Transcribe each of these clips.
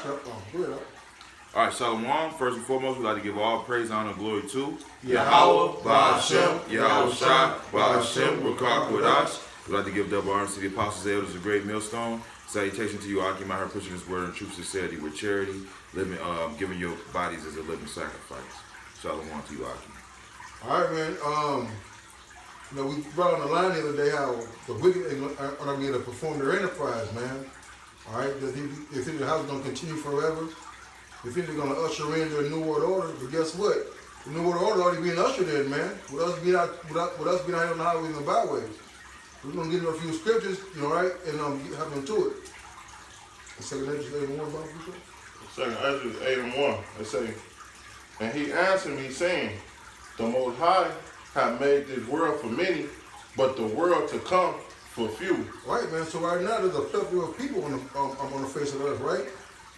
All right, Shalom. First and foremost, we'd like to give all praise, honor, and glory to Yahweh, Ba'ashem, Yahweh Shai, Ba'ashem, Rukak Kodash. We'd like to give double honors to the apostles, elders, of great millstone. Salutation to you, Akim, out here pushing this word in true sincerity with charity, living, giving your bodies as a living sacrifice. Shalom to you, Akim. All right, man. We brought on the line the other day how the wicked are going to perform their enterprise, man. All right, they think the house is going to continue forever. They think they're going to usher in their New World Order, but guess what? The New World Order already being ushered in, man. With us being out here on the highways and the byways. We're going to get into a few scriptures, right, and hop into it. Second Ezra 8 and 1, about you. Second Ezra 8 and 1. It say, and he answered me, saying, the Most High hath made this world for many, but the world to come for few. Right, man. So right now there's a plethora of people on the face of earth, right?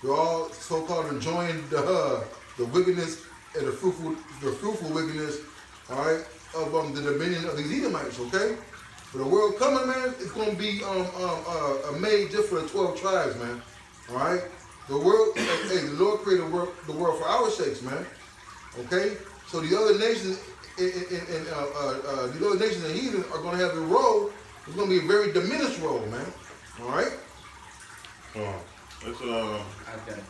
They're all so-called enjoying the wickedness and the fruitful wickedness, all right, of the dominion of these Edomites, okay? For the world coming, man, it's going to be made just for the 12 tribes, man, all right? The world, hey, the Lord created the world for our sakes, man, okay? So the other nations, the other nations and heathen are going to have a role. It's going to be a very diminished role, man, all right? It's I've got it.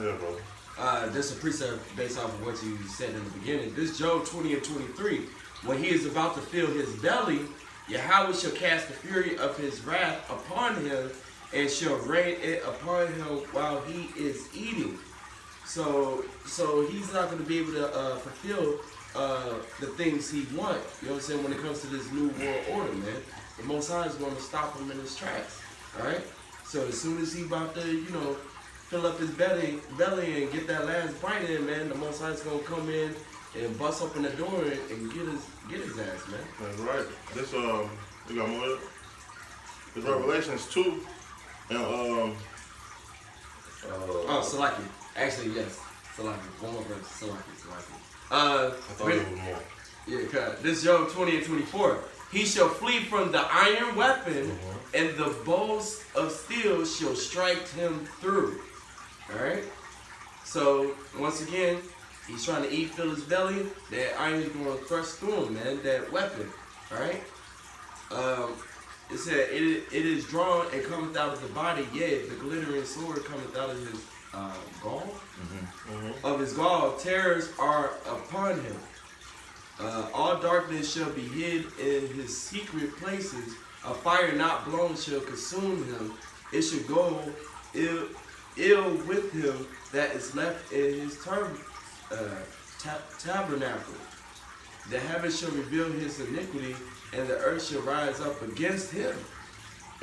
yeah, brother. This is a precept based off of what you said in the beginning. This Job 20 and 23. When he is about to fill his belly, Yahweh shall cast the fury of his wrath upon him and shall rain it upon him while he is eating. So he's not going to be able to fulfill the things he wants. You know what I'm saying? When it comes to this new world order, man, the Most High is going to stop him in his tracks. All right. So as soon as he about to, fill up his belly and get that last bite in, man, the Most High is gonna come in and bust open the door and get his ass, man. That's right. This we got more. This Revelations 2 and Salaki. Actually, yes, Salaki. One more verse, Salaki. I thought it was more. Yeah, this Job 20 and 24. He shall flee from the iron weapon, and the bows of steel shall strike him through. Alright? So, once again, he's trying to fill his belly. That iron is going to thrust through him, man. That weapon. Alright? It said, it is drawn and cometh out of the body, yea, the glittering sword cometh out of his gall. Of his gall, terrors are upon him. All darkness shall be hid in his secret places. A fire not blown shall consume him. It shall go ill with him that is left in his tabernacle. The heavens shall reveal his iniquity, and the earth shall rise up against him.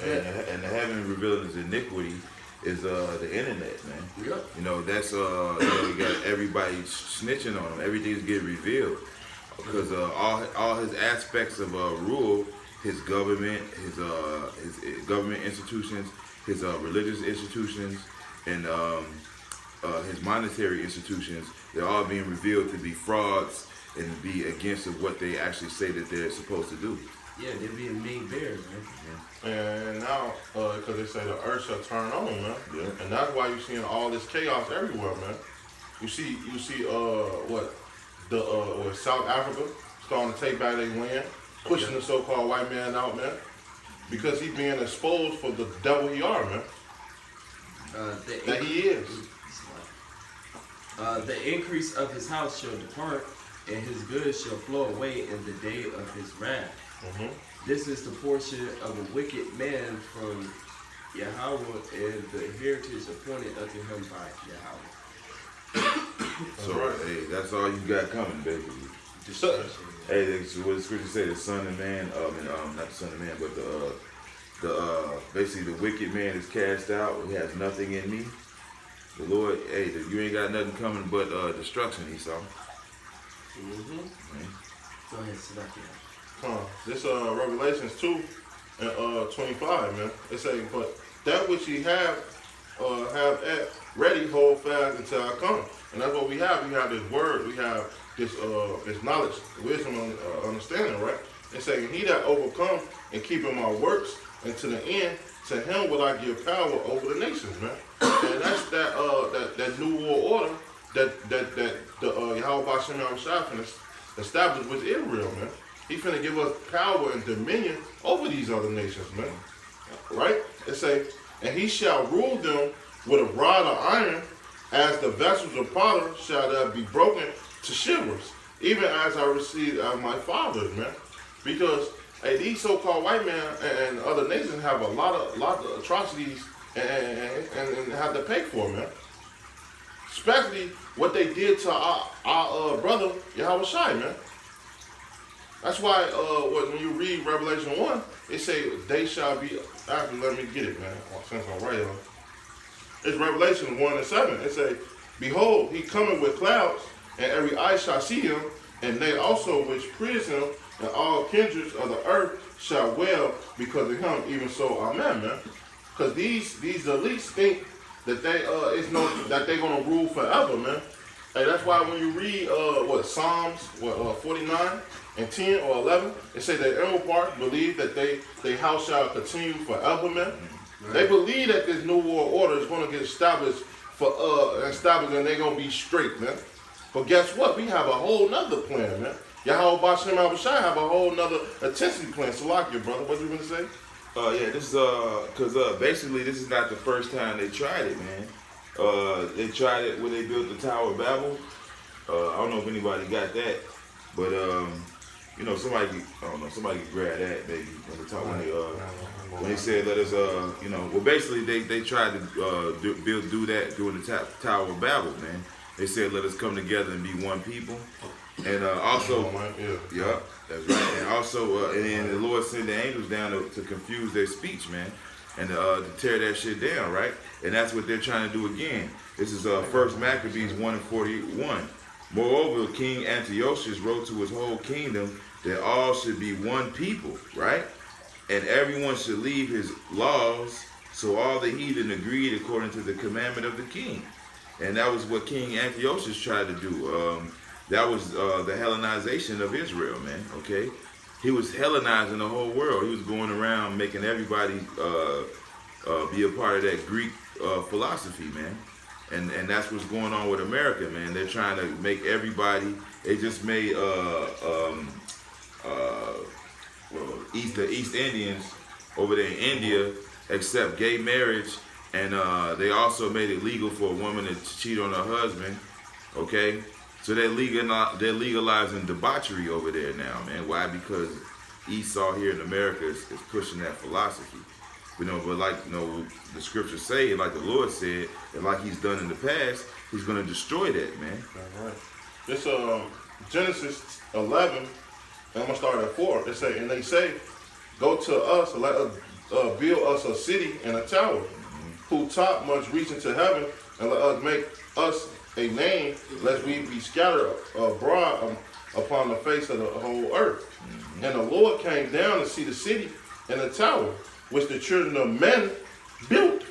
And the heaven revealing his iniquity is the internet, man. Yep. That's you got everybody snitching on him. Everything's getting revealed. Because all his aspects of rule, his government, his government institutions, his religious institutions, and his monetary institutions, they're all being revealed to be frauds and be against of what they actually say that they're supposed to do. Yeah, they're being made bears, man. And now, because they say the earth shall turn on, man. Yeah. And that's why you're seeing all this chaos everywhere, man. You see, South Africa starting to take back their land, pushing the so-called white man out, man, because he's being exposed for the devil he are, man. That he is. The increase of his house shall depart, and his goods shall flow away in the day of his wrath. This is the portion of a wicked man from Yahweh, and the heritage appointed unto him by Yahweh. So, hey, that's all you got coming, basically. Hey, what the scripture say, the son of man, not the son of man, but the basically the wicked man is cast out. He has nothing in me. The Lord, hey, you ain't got nothing coming but destruction, he saw. Go ahead, Salaki. This Revelations 2 and 25, man. It say, but that which ye have at ready, hold fast until I come. And that's what we have. We have this word. We have this knowledge, wisdom, and understanding, right? It say, he that overcome and keeping my works, and to the end, to him will I give power over the nations, man. And that's that new world order that the Yahweh Hashem Yahushua finna establish with Israel, man. He finna give us power and dominion over these other nations, man. Right? It say, and he shall rule them with a rod of iron, as the vessels of potter shall that be broken to shivers, even as I received of my fathers, man. Because these so-called white men and other nations have a lot of atrocities and have to pay for, man. Especially what they did to our brother Yahweh Shai, man. That's why when you read Revelation 1, it say they shall be. Actually, let me get it, man. Since I'm right on. It's Revelation 1:7. It say, behold, he cometh with clouds, and every eye shall see him, and they also which pierce him, and all kindreds of the earth shall wail because of him. Even so, amen, man. Because these elites think that that they're gonna rule forever, man. Hey, that's why when you read Psalms 49 and 10 or 11, it say that emerald part believe that they house shall continue forever, man. Right. They believe that this new world order is gonna get established and they're gonna be straight, man. But guess what? We have a whole nother plan, man. Yahweh Bashem Abishai have a whole nother attention plan. Salakia, brother, what you gonna say? Yeah, this is cause basically this is not the first time they tried it, man. They tried it when they built the Tower of Babel. I don't know if anybody got that, but you know, somebody could grab that maybe when they said let us you know, well basically they tried to do that during the Tower of Babel, man. They said let us come together and be one people. And also, yeah, that's right. And also, and then the Lord sent the angels down to confuse their speech, man, and to tear that shit down, right? And that's what they're trying to do again. This is First Maccabees 1:41. Moreover, King Antiochus wrote to his whole kingdom that all should be one people, right? And everyone should leave his laws. So all the heathen agreed according to the commandment of the king. And that was what King Antiochus tried to do. That was the Hellenization of Israel, man, okay? He was Hellenizing the whole world. He was going around making everybody be a part of that Greek philosophy, man. And that's what's going on with America, man. They're trying to make everybody, they just made the East Indians over there in India accept gay marriage, and they also made it legal for a woman to cheat on her husband, okay? So they're legalizing debauchery over there now, man. Why? Because Esau here in America is pushing that philosophy. You know, but like, you know, the scriptures say, like the Lord said, and like he's done in the past, he's going to destroy that, man. All right. This Genesis 11, and I'm going to start at 4. It say, and they say, go to us and let us build us a city and a tower, who top much reach into heaven, and let us make us a name, lest we be scattered abroad upon the face of the whole earth. And the Lord came down to see the city and the tower, which the children of men built.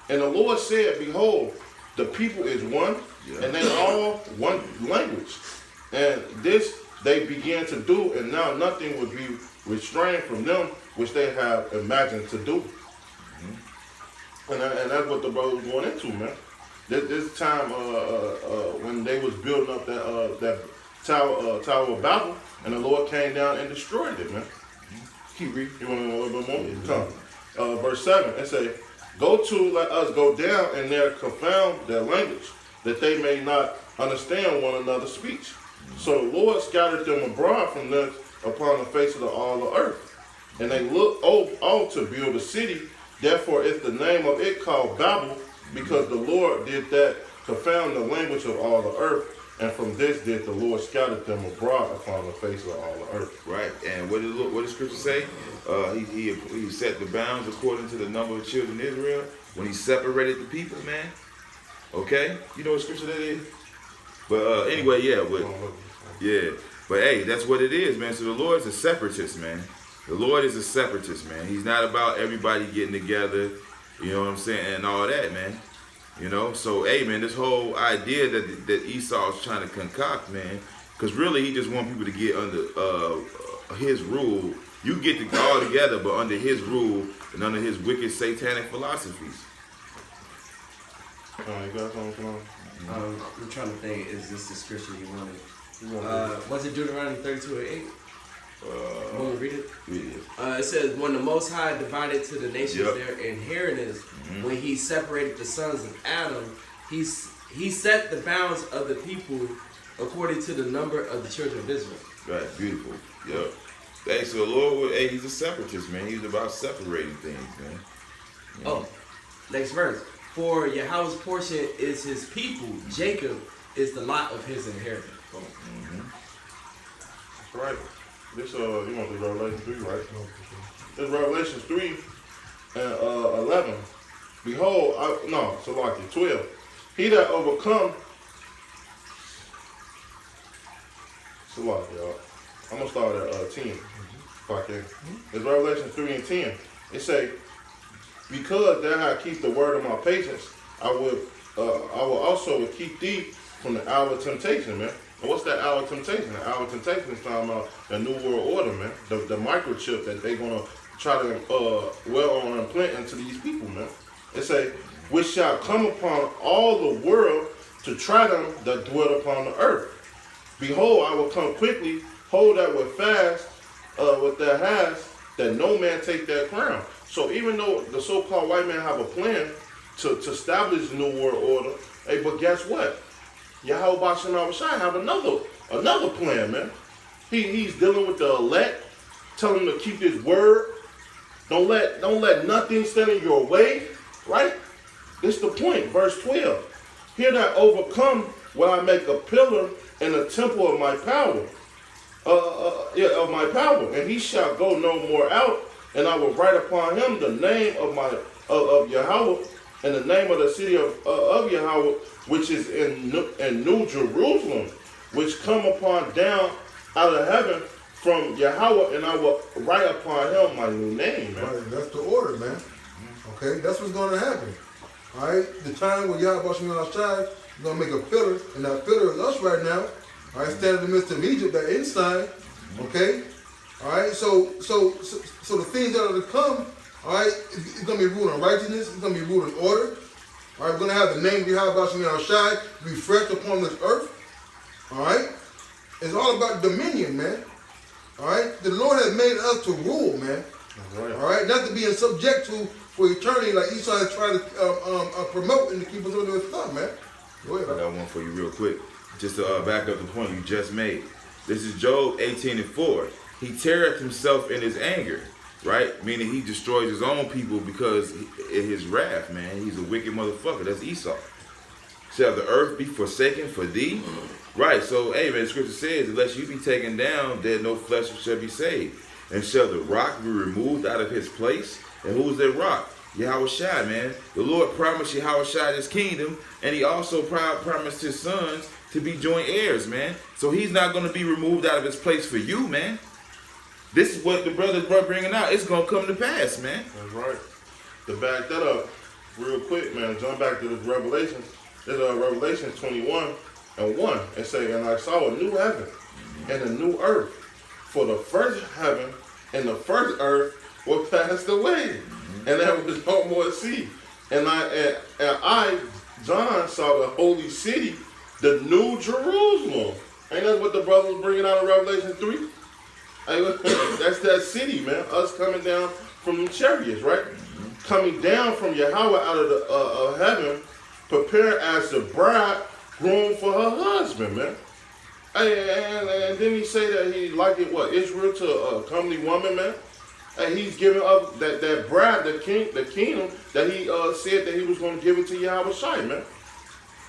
And the Lord said, behold, the people is one, and they all one language. And this they began to do, and now nothing would be restrained from them, which they have imagined to do. And that's what the brother was going into, man. This time when they was building up that Tower of Babel, and the Lord came down and destroyed it, man. Keep reading. You want to know a little bit more? Come. Verse 7, it say, let us go down and there confound their language, that they may not understand one another's speech. So the Lord scattered them abroad from them upon the face of all the earth. And they looked all to build a city. Therefore is the name of it called Babel, because the Lord did that confound the language of all the earth. And from this did the Lord scatter them abroad upon the face of all the earth. Right. And what did Scripture say? He set the bounds according to the number of children of Israel when he separated the people, man. Okay? You know what Scripture that is? But anyway, but hey, that's what it is, man. So the Lord's a separatist, man. The Lord is a separatist, man. He's not about everybody getting together, you know what I'm saying, and all that, man. You know, so hey, man, this whole idea that Esau's trying to concoct, man, because really he just want people to get his rule. You get to all together, but under his rule and under his wicked satanic philosophies. You got something on? I'm trying to think. Is this the scripture you wanted? You want Was it Deuteronomy 32:8? Want me to read it? Read it. It says, when the Most High divided to the nations Yep. their inheritance, when he separated the sons of Adam, he set the bounds of the people according to the number of the children of Israel. Right, beautiful. Yep. Hey, so the Lord, hey, he's a separatist, man. He's about separating things, man. Oh, next verse. For Yahweh's portion is his people, Jacob is the lot of his inheritance. Right. This you want the Revelation 3, right? This Revelation 3 and 11. Behold, 12. He that overcome. Y'all. I'm gonna start at 10. If I can. It's Revelation 3 and 10. It say, because thou hast keep the word of my patience, I will also keep thee from the hour of temptation, man. And what's that hour of temptation? The hour of temptation is talking about the New World Order, man. The microchip that they gonna try to well on and plant into these people, man. It say, which shall come upon all the world to try them that dwell upon the earth. Behold, I will come quickly, hold that with fast, what thou hast, that no man take that crown. So even though the so-called white man have a plan to establish the New World Order, hey, but guess what? Yahweh Basham Al-Shai have another plan, man. He's dealing with the elect, telling them to keep his word. Don't let nothing stand in your way, right? This the point, verse 12. Here that overcome will I make a pillar in the temple of my power. Of my power, and he shall go no more out, and I will write upon him the name of Yahweh, and the name of the city of Yahweh, which is in New Jerusalem, which come upon down out of heaven from Yahweh, and I will write upon him my new name, man. Right, that's the order, man. Okay, that's what's going to happen. All right, the time when Yahweh Basham outside is going to make a pillar, and that pillar is us right now. All right, stand in the midst of Egypt, that inside. Okay, all right. So the things that are to come, all right, it's going to be ruled in righteousness. It's going to be ruled in order. All right, we're going to have the name of Yahweh Basham Al-Shai refreshed upon this earth. All right, it's all about dominion, man. All right, the Lord has made us to rule, man. All right, not to be in subject to for eternity, like Esau is trying to promote and to keep us under his thumb, man. Go ahead. I got one for you real quick. Just to back up the point you just made. This is Job 18:4. He teareth himself in his anger, right? Meaning he destroys his own people because in his wrath, man. He's a wicked motherfucker. That's Esau. Shall the earth be forsaken for thee? Right, so, hey, man, the scripture says, unless you be taken down, then no flesh shall be saved. And shall the rock be removed out of his place? And who is that rock? Yahweh Shai, man. The Lord promised Yahweh Shai his kingdom, and he also promised his sons to be joint heirs, man. So he's not going to be removed out of his place for you, man. This is what the brothers were bringing out. It's going to come to pass, man. That's right. To back that up real quick, man, jump back to this Revelation. There's Revelation 21:1. It say, and I saw a new heaven and a new earth. For the first heaven and the first earth were passed away. And there was no more sea. And I, John, saw the holy city, the New Jerusalem. Ain't that what the brothers bringing out in Revelation 3? That's that city, man. Us coming down from the chariots, right? Coming down from Yahweh out of the heaven, prepared as the bride groomed for her husband, man. And then he say that he likened Israel to a comely woman, man. And he's giving up that bride, the kingdom that he said that he was going to give it to Yahweh Shai, man.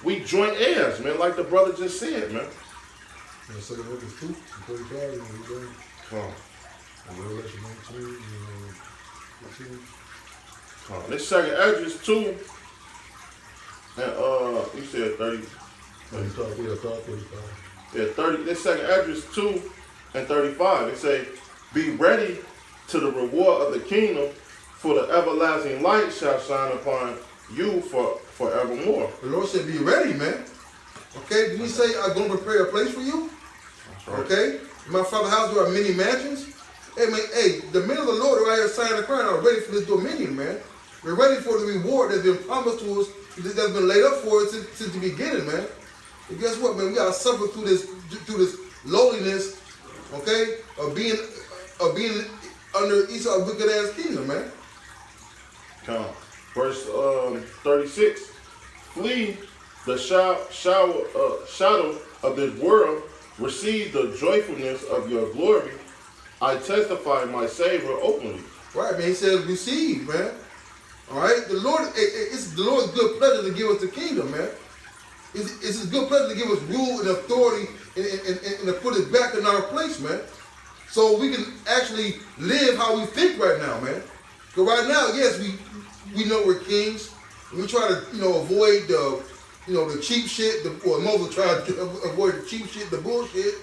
We joint heirs, man, like the brother just said, man. Yeah, so that was 2, 35, and we go. Come on. Revelation 19, 15. Come on. This second Esdras 2, and you said 30. 35. Yeah, 30. This second Esdras 2 and 35. It say, be ready to the reward of the kingdom, for the everlasting light shall shine upon you forevermore. The Lord said, be ready, man. Okay, did he say, I'm going to prepare a place for you? That's right. Okay, In my Father's house there are many mansions. Hey man, hey, the men of the Lord are out here signing the crown are ready for this dominion, man. We're ready for the reward that's been promised to us, that's been laid up for us since the beginning, man. And guess what, man? We gotta suffer through this lowliness, okay, of being under Esau's wicked ass kingdom, man. Come on. Verse 36. Flee the shadow of this world. Receive the joyfulness of your glory. I testify my Savior openly. Right, man. He says, receive, man. All right, the Lord. It's the Lord's good pleasure to give us the kingdom, man. It's His good pleasure to give us rule and authority and to put it back in our place, man. So we can actually live how we think right now, man. Because right now, yes, we know we're kings. And we try to, avoid the cheap shit. Moses tried to avoid the cheap shit, the bullshit.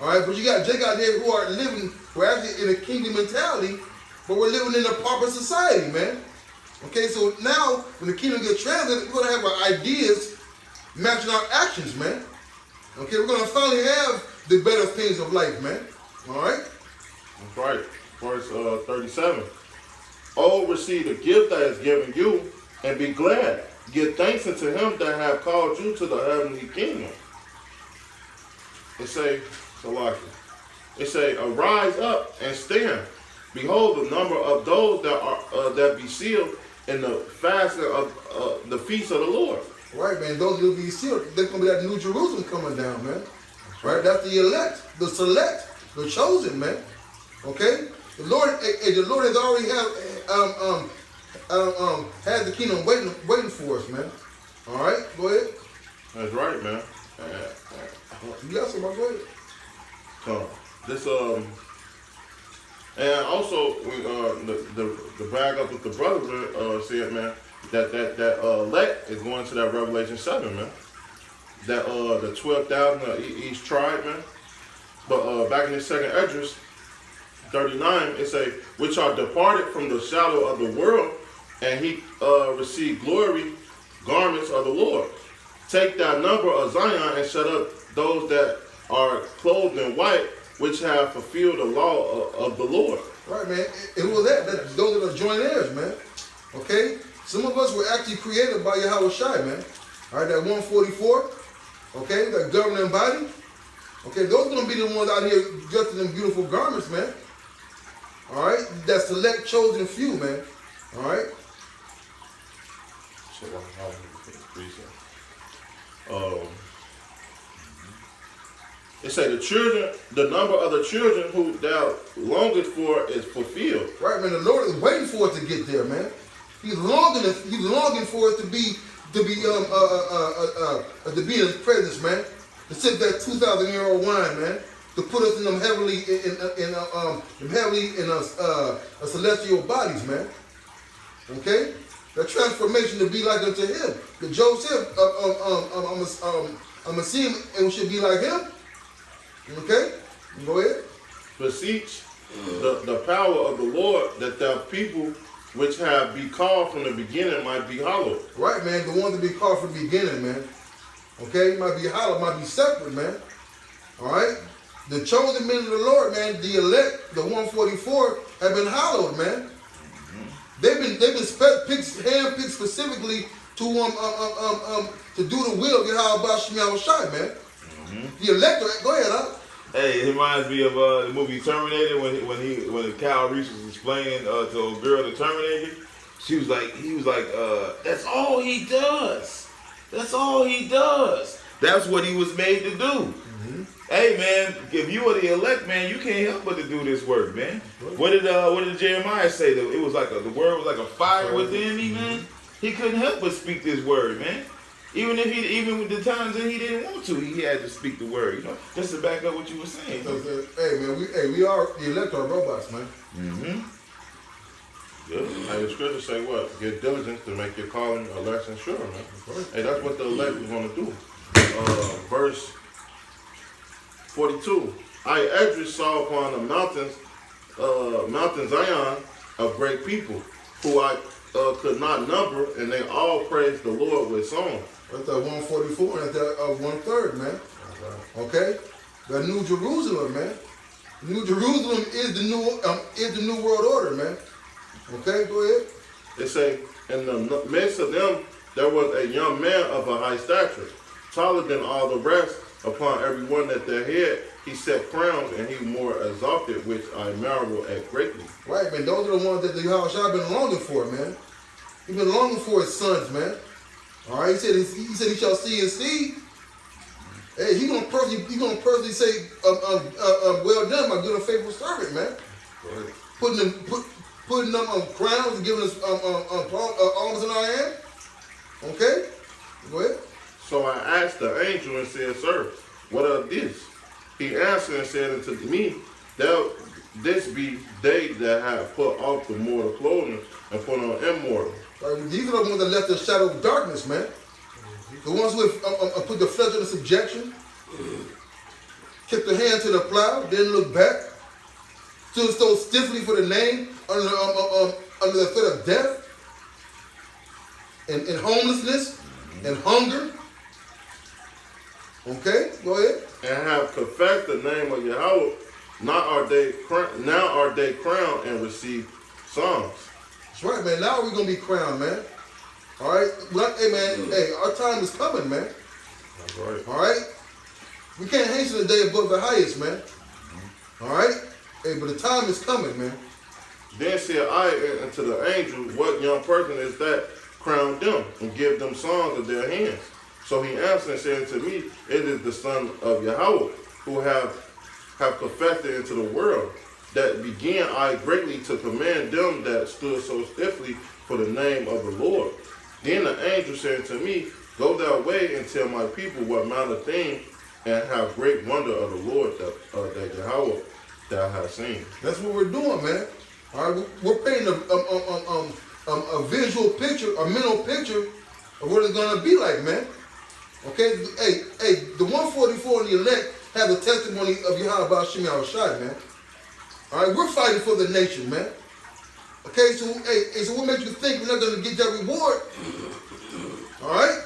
All right, but you got Jake out there who are actually in a kingdom mentality, but we're living in a pauper society, man. Okay, so now when the kingdom gets translated, we're gonna have our ideas matching our actions, man. Okay, we're gonna finally have the better things of life, man. All right. That's right. Verse 37. Oh, receive the gift that is given you, and be glad. Give thanks unto him that have called you to the heavenly kingdom. It say, arise up and stand. Behold, the number of those that be sealed in the fasting of the feast of the Lord. Right, man. Those will be sealed. There's gonna be that New Jerusalem coming down, man. Right. That's the elect, the select, the chosen, man. Okay. The Lord has already had the kingdom waiting for us, man. All right, go ahead. That's right, man. You got somebody, go ahead. This and also the bag up with the brother said, man, that elect is going to that Revelation 7, man. That the 12,000 each tribe, man. But back in the second Esdras 39, it say, which are departed from the shadow of the world, and he received glory garments of the Lord. Take that number of Zion and shut up those that are clothed in white, which have fulfilled the law of the Lord. Right, man. It was that those are the joint heirs, man. Okay? Some of us were actually created by Yahweh Shai, man. All right, that 144, okay, that governing body. Okay, those are going to be the ones out here dressed in them beautiful garments, man. All right? That select, chosen few, man. All right? It say the number of the children who thou longest for is fulfilled. Right, man. The Lord is waiting for us to get there, man. He's longing for us to be in His presence, man. To sip that 2,000-year-old wine, man. To put us in them heavenly celestial bodies, man. Okay. That transformation to be like unto Him. The Job said, I'm gonna see Him and we should be like Him. Okay? Go ahead. Beseech the power of the Lord, that the people which have be called from the beginning might be hallowed. Right, man. The ones that be called from the beginning, man. Okay? Might be hallowed, might be separate, man. All right? The chosen men of the Lord, man, the elect, the 144, have been hallowed, man. They've been handpicked specifically to do the will of Yahweh Shai Shai, man. The elector, go ahead, huh? Hey, it reminds me of the movie Terminator when Kyle Reese was explaining to a girl the Terminator. He was like, that's all he does. That's all he does. That's what he was made to do. Mm-hmm. Hey man, if you are the elect, man, you can't help but to do this work, man. What did Jeremiah say? It was like the word was like a fire within me, man. He couldn't help but speak this word, man. Even with the times that he didn't want to, he had to speak the word, just to back up what you were saying. Hey man, we are the elect are robots, man. Mm-hmm. Yeah. And the scriptures say what? Get diligence to make your calling, election sure, man. Hey, that's what the elect is going to do. Verse 42. I, Esdras, saw upon the mountain Zion, a great people, who I could not number, and they all praised the Lord with song. That's that 144 and that's that 1/3, man. Okay? The New Jerusalem, man. New Jerusalem is the new world order, man. Okay, go ahead. It say, in the midst of them, there was a young man of a high stature, taller than all the rest. Upon every one at their head, he set crowns, and he more exalted, which I marvel at greatly. Right, man. Those are the ones that the Yahushua been longing for, man. He been longing for his sons, man. All right, he said he shall see his seed. Hey, he gonna personally say, well done, my good and faithful servant, man. Right. Putting them on crowns and giving us alms in our hand. Okay, go ahead. So I asked the angel and said, Sir, what are this? He answered and said unto me, this be they that have put off the mortal clothing and put on immortal. Right, these are the ones that left the shadow of darkness, man. The ones who have put the flesh under subjection, kept their hand to the plow, didn't look back, stood so stiffly for the name under the threat of death, and homelessness, and hunger. Okay, go ahead. And have confessed the name of Yahweh. Now are they crowned and receive songs. That's right, man. Now we're gonna be crowned, man. All right, hey, man. Hey, our time is coming, man. That's right. All right, we can't hasten the day above the highest, man. All right, hey, but the time is coming, man. Then said I unto the angel, what young person is that crown them and give them songs of their hands? So he answered and said unto me, it is the son of Yahweh, who have confessed it into the world, that began I greatly to command them that stood so stiffly for the name of the Lord. Then the angel said to me, go thy way and tell my people what manner of thing, and have great wonder of the Lord that Yahweh thou hast seen. That's what we're doing, man. All right, we're painting a visual picture, a mental picture of what it's gonna be like, man. Okay, hey, the 144 and the elect have the testimony of Yahweh Hashem Yahushai, man. All right, we're fighting for the nation, man. Okay, so so what makes you think we're not gonna get that reward? All right,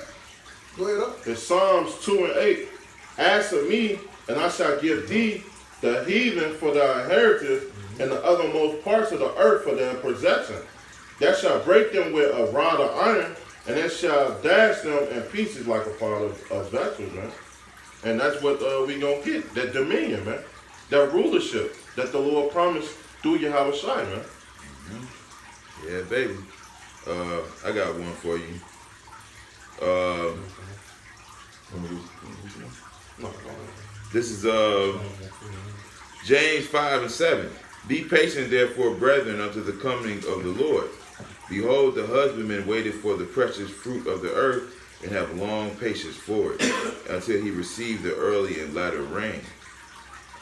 go ahead up. In Psalms 2 and 8, ask of me, and I shall give thee the heathen for thy inheritance, and the othermost parts of the earth for their possession. That shall break them with a rod of iron, and it shall dash them in pieces like a pot of vessels, man. And that's what we gonna get, that dominion, man. That rulership that the Lord promised through Yahweh Shai, man. Yeah, baby. I got one for you. This is James 5 and 7. Be patient, therefore, brethren, unto the coming of the Lord. Behold, the husbandman waited for the precious fruit of the earth, and have long patience for it, until he receive the early and latter rain.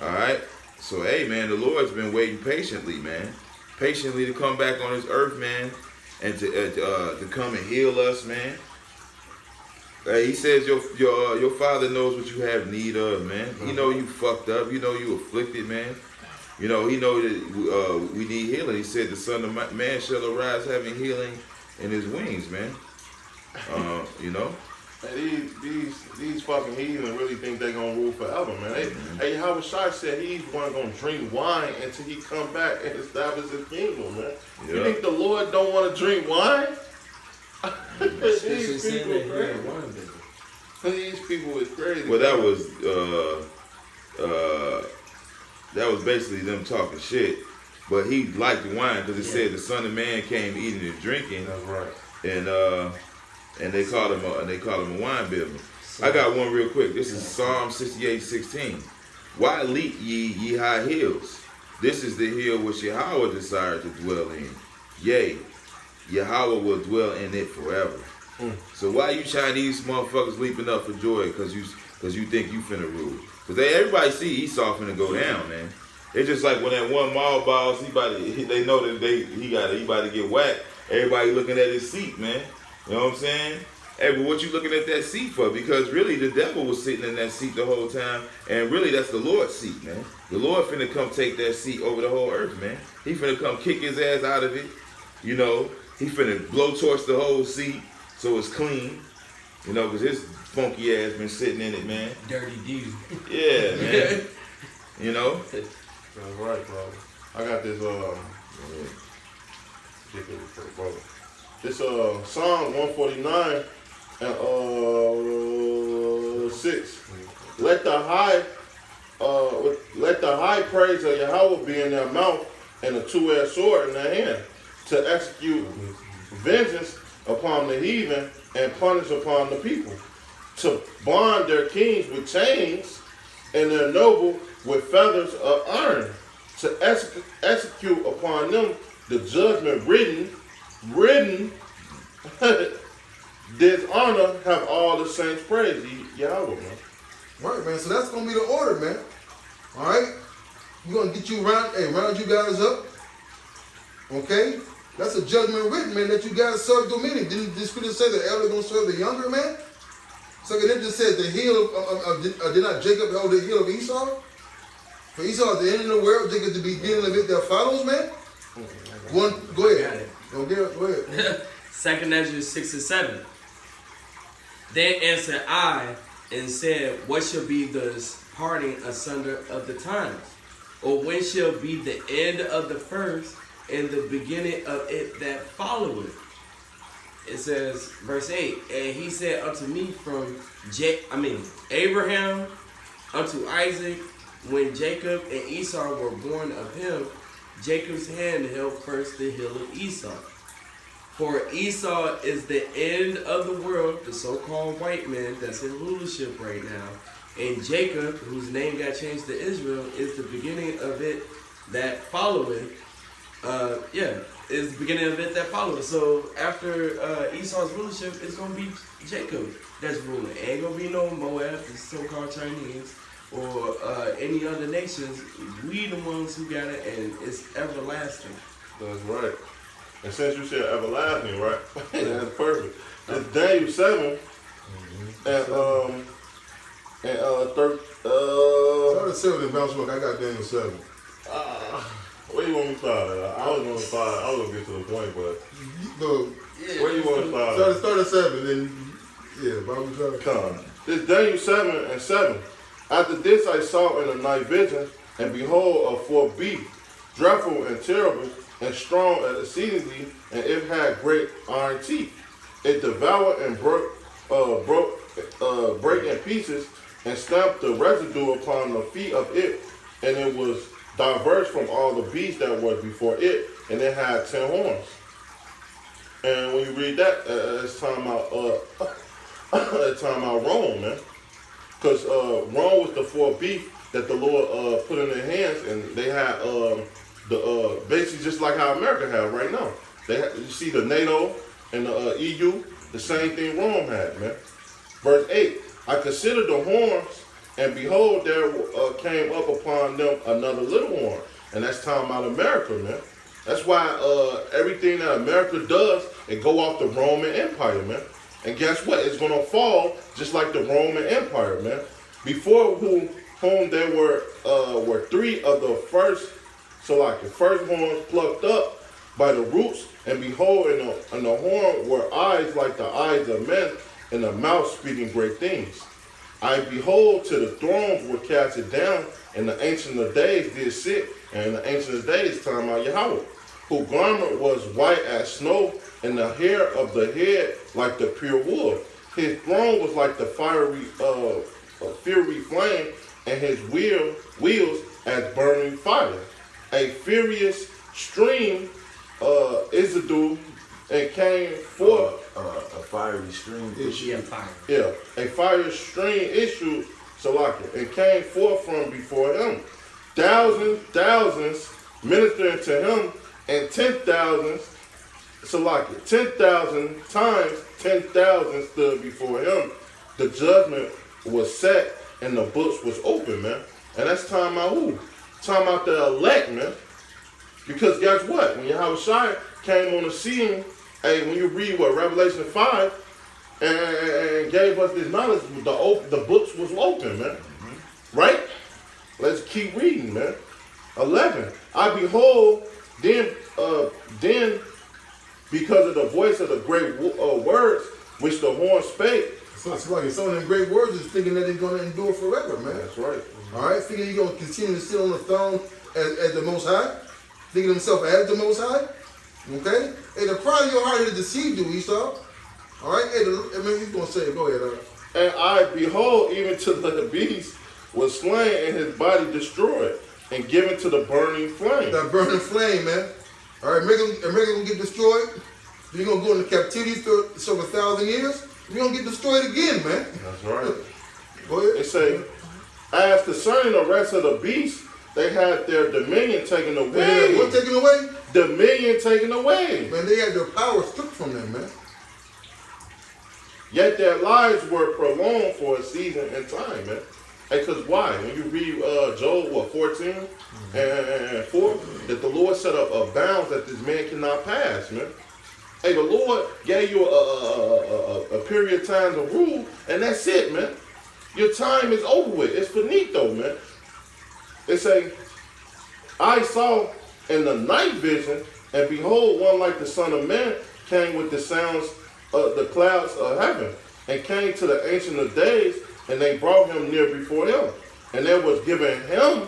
All right? So, hey, man, the Lord's been waiting patiently, man. Patiently to come back on this earth, man, and to come and heal us, man. He says your Father knows what you have need of, man. He know you fucked up. You know you afflicted, man. You know, he know that we need healing. He said the Son of Man shall arise having healing in his wings, man. You know? And these fucking heathen really think they're gonna rule forever, man. Hey, Yahweh Shai said he's one gonna drink wine until he come back and establish his kingdom, man. Yeah. You think the Lord don't want to drink wine? These people are crazy. These people is crazy. Well, that was basically them talking shit. But he liked the wine because it said the Son of Man came eating and drinking. That's right. And they called him a wine bibber. I got one real quick. This is Psalm 68:16. Why leap ye high hills? This is the hill which Yahweh desired to dwell in. Yea, Yahweh will dwell in it forever. So why you Chinese motherfuckers leaping up for joy? Cause you think you finna rule? Cause everybody see Esau finna go down, man. It's just like when that one mall boss, they know that he about to get whacked. Everybody looking at his seat, man. You know what I'm saying? Hey, but what you looking at that seat for? Because really the devil was sitting in that seat the whole time, and really that's the Lord's seat, man. The Lord finna come take that seat over the whole earth, man. He finna come kick his ass out of it. You know, he finna blowtorch the whole seat so it's clean. You know, because his funky ass been sitting in it, man. Dirty dude. Yeah, man. You know? That's right, bro. I got this brother. This Psalm 149 and 6. Let the high praise of Yahweh be in their mouth and a two-edged sword in their hand, to execute vengeance upon the heathen and punish upon the people, to bond their kings with chains and their noble with feathers of iron, to execute upon them the judgment written. Dishonor have all the saints praise Yahweh, man. Right, man. So that's gonna be the order, man. All right. We're gonna get you round you guys up. Okay. That's a judgment written, man, that you guys serve dominion. Didn't the scripture say the elder gonna serve the younger, man? So it just said the heel of did not Jacob hold the heel of Esau? For Esau at the end of the world, Jacob the beginning of it that follows, man. Go ahead. Go ahead. 2nd Ezra 6 and 7. Then answered I and said, what shall be the parting asunder of the times? Or when shall be the end of the first and the beginning of it that followeth? It says, verse 8, and he said unto me from Abraham unto Isaac, when Jacob and Esau were born of him, Jacob's hand held first the heel of Esau. For Esau is the end of the world, the so-called white man that's in rulership right now. And Jacob, whose name got changed to Israel, is the beginning of it that followeth. Is the beginning of it that follows. So after Esau's rulership, it's going to be Jacob that's ruling. It ain't going to be no Moab, the so-called Chinese, or any other nations. We the ones who got it, and it's everlasting. That's right. And since you said everlasting, right? That's perfect. It's Daniel 7 Start at 7 and bounce back. I got Daniel 7. Where you want me to start at? I was going to get to the point, but No, where you want to start at? start at 7, then Bible start. Come. This Daniel 7 and 7. After this I saw in a night vision, and behold, a fourth beast, dreadful and terrible, and strong exceedingly, and it had great iron teeth. It devoured and break in pieces, and stamped the residue upon the feet of it, and it was diverse from all the beasts that were before it, and it had 10 horns. And when you read that, it's talking about Rome, man. Because Rome was the fourth beast that the Lord put in their hands, and they had basically just like how America has right now. You see the NATO and the EU, the same thing Rome had, man. Verse 8, I considered the horns, and behold, there came up upon them another little horn. And that's talking about America, man. That's why everything that America does, it go off the Roman Empire, man. And guess what? It's going to fall just like the Roman Empire, man. Before whom there were 3 of the first, so like the first horns plucked up by the roots, and behold, in the horn were eyes like the eyes of men, and the mouth speaking great things. I behold, to the thrones were casted down, and the Ancient of Days did sit, and the Ancient of Days talking about Yahweh, whose garment was white as snow, and the hair of the head like the pure wool. His throne was like the fiery flame, and his wheels as burning fire. A furious stream Isidue, and came forth. A fiery stream. Fire. Yeah, a fire stream issued, Salakia, and came forth from before him. Thousands ministering to him, and 10,000, Salakia, 10,000 times 10,000 stood before him. The judgment was set, and the books was open, man. And that's talking about who? Talking about the elect, man. Because guess what? When Yahweh came on the scene, when you read Revelation 5, and gave us this knowledge, the books was open, man. Right? Let's keep reading, man. 11. I behold, then because of the voice of the great words which the horn spake. So it's like some of them great words is thinking that it's going to endure forever, man. That's right. All right, thinking you're going to continue to sit on the throne as the Most High, thinking himself as the Most High. Okay? Hey, the pride of your heart is deceived you, Esau. All right? Hey, he's going to say it. Go ahead. And I behold, even to the beast was slain and his body destroyed and given to the burning flame. That burning flame, man. All right, America gonna get destroyed. You're gonna go into captivity for 1,000 years. You're gonna get destroyed again, man. That's right. Go ahead. It say, as concerning the rest of the beasts, they had their dominion taken away. What taken away? Dominion taken away. Man, they had their power stripped from them, man. Yet their lives were prolonged for a season and time, man. Hey, cause why? When you read Job 14 and 4, that the Lord set up a bounds that this man cannot pass, man. Hey, the Lord gave you a period of time to rule, and that's it, man. Your time is over with. It's finito, man. They say, I saw in the night vision, and behold, one like the Son of Man came with the sounds of the clouds of heaven, and came to the Ancient of Days, and they brought him near before him. And there was given him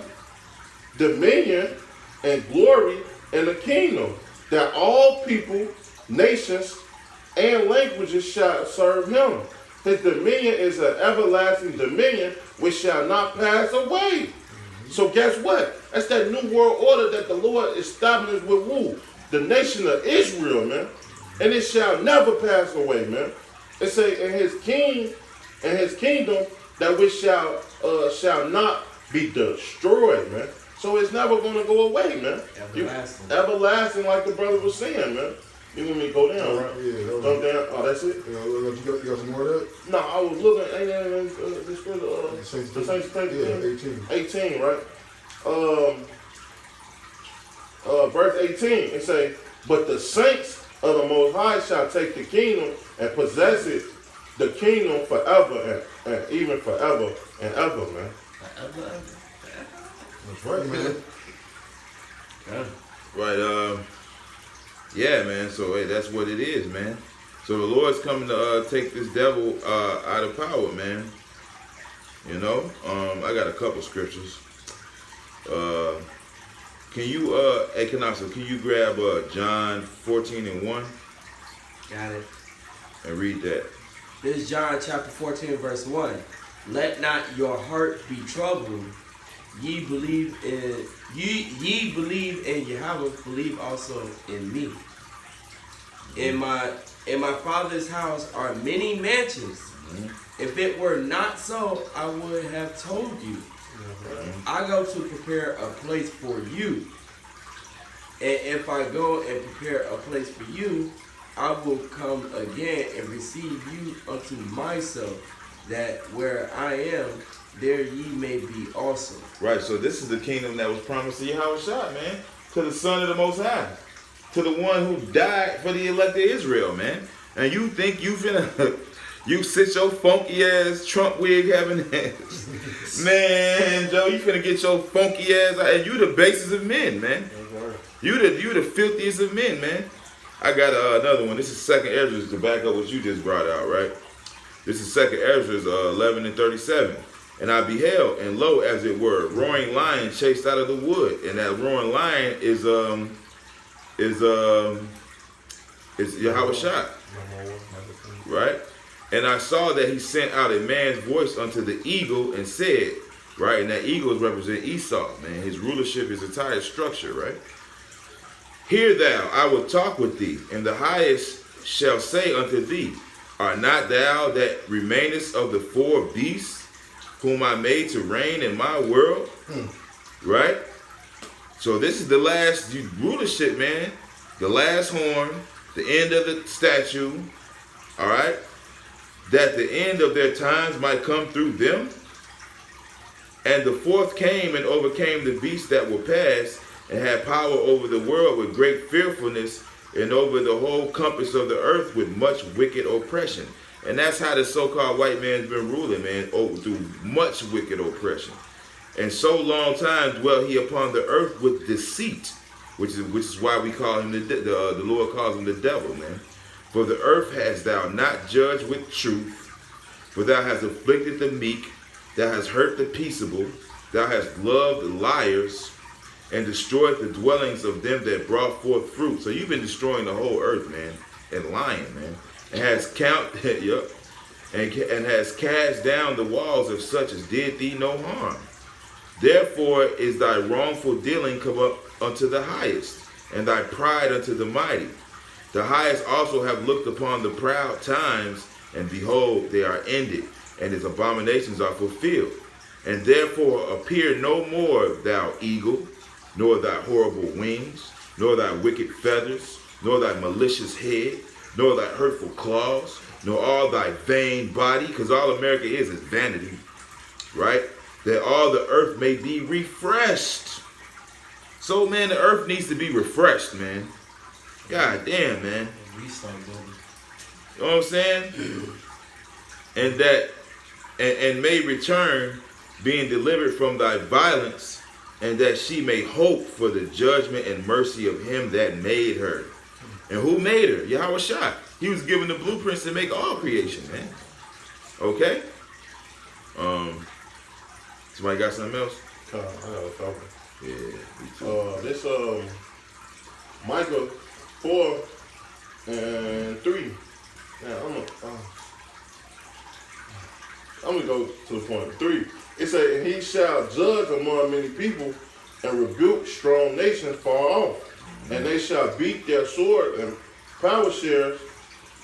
dominion and glory and a kingdom, that all people, nations, and languages shall serve him. His dominion is an everlasting dominion which shall not pass away. So guess what? That's that new world order that the Lord established with who? The nation of Israel, man. And it shall never pass away, man. It say in his kingdom that which shall not be destroyed, man. So it's never gonna go away, man. Everlasting. Everlasting, like the brother was saying, man. You want me to go down, right? Yeah, Go down. Oh, that's it? You got some more of that? No, I was looking at the Saints the Saints 18. 18, right? Verse 18, it say, but the saints of the Most High shall take the kingdom and possess it, the kingdom forever and even forever and ever, man. That's right, man. Right, yeah, man. So hey, that's what it is, man. So the Lord's coming to take this devil out of power, man. You know, I got a couple scriptures. Can you, Economics, can you grab John 14:1 Got it. and read that? This is John chapter 14, verse 1. Let not your heart be troubled. Ye believe in Yahweh, believe also in me. In my Father's house are many mansions. Mm-hmm. If it were not so, I would have told you. Mm-hmm. I go to prepare a place for you. And if I go and prepare a place for you, I will come again and receive you unto myself, that where I am, there ye may be also. Right, so this is the kingdom that was promised to Yahushua, man. To the Son of the Most High. To the one who died for the elect of Israel, man. And you think you finna, you sit your funky ass Trump wig having ass. Man, Joe, you finna get your funky ass out. And you the basest of men, man. You the filthiest of men, man. I got another one. This is 2nd Ezra to back up what you just brought out, right? This is 2nd Ezra 11:37. And I beheld, and lo, as it were, roaring lion chased out of the wood, and that roaring lion is Yahushua, right? And I saw that he sent out a man's voice unto the eagle and said, right? And that eagle is representing Esau, man. His rulership, his entire structure, right? Hear thou, I will talk with thee, and the highest shall say unto thee, art not thou that remainest of the 4 beasts, whom I made to reign in my world? Right? So this is the last rulership, man. The last horn, the end of the statue, all right? That the end of their times might come through them. And the 4th came and overcame the beasts that were past, and had power over the world with great fearfulness, and over the whole compass of the earth with much wicked oppression. And that's how the so-called white man's been ruling, man, through much wicked oppression. And so long time dwelt he upon the earth with deceit, which is why we call him the Lord calls him the devil, man. For the earth hast thou not judged with truth, for thou hast afflicted the meek, thou hast hurt the peaceable, thou hast loved the liars, and destroyeth the dwellings of them that brought forth fruit. So you've been destroying the whole earth, man, and lying, man, and has and has cast down the walls of such as did thee no harm. Therefore is thy wrongful dealing come up unto the highest, and thy pride unto the mighty. The highest also have looked upon the proud times, and behold, they are ended, and his abominations are fulfilled. And therefore appear no more thou eagle, nor thy horrible wings, nor thy wicked feathers, nor thy malicious head, nor thy hurtful claws, nor all thy vain body, because all America is vanity, right? That all the earth may be refreshed. So, man, the earth needs to be refreshed, man. God damn, man. Restart, baby. You know what I'm saying? And that, and may return, being delivered from thy violence, and that she may hope for the judgment and mercy of him that made her. And who made her? Yahweh Shai. He was given the blueprints to make all creation, man. Okay? Somebody got something else? I got a couple. Yeah, me too. This Micah 4 and 3. Now I'm gonna go to the point. 3. It says, and he shall judge among many people and rebuke strong nations far off. And they shall beat their sword and plowshares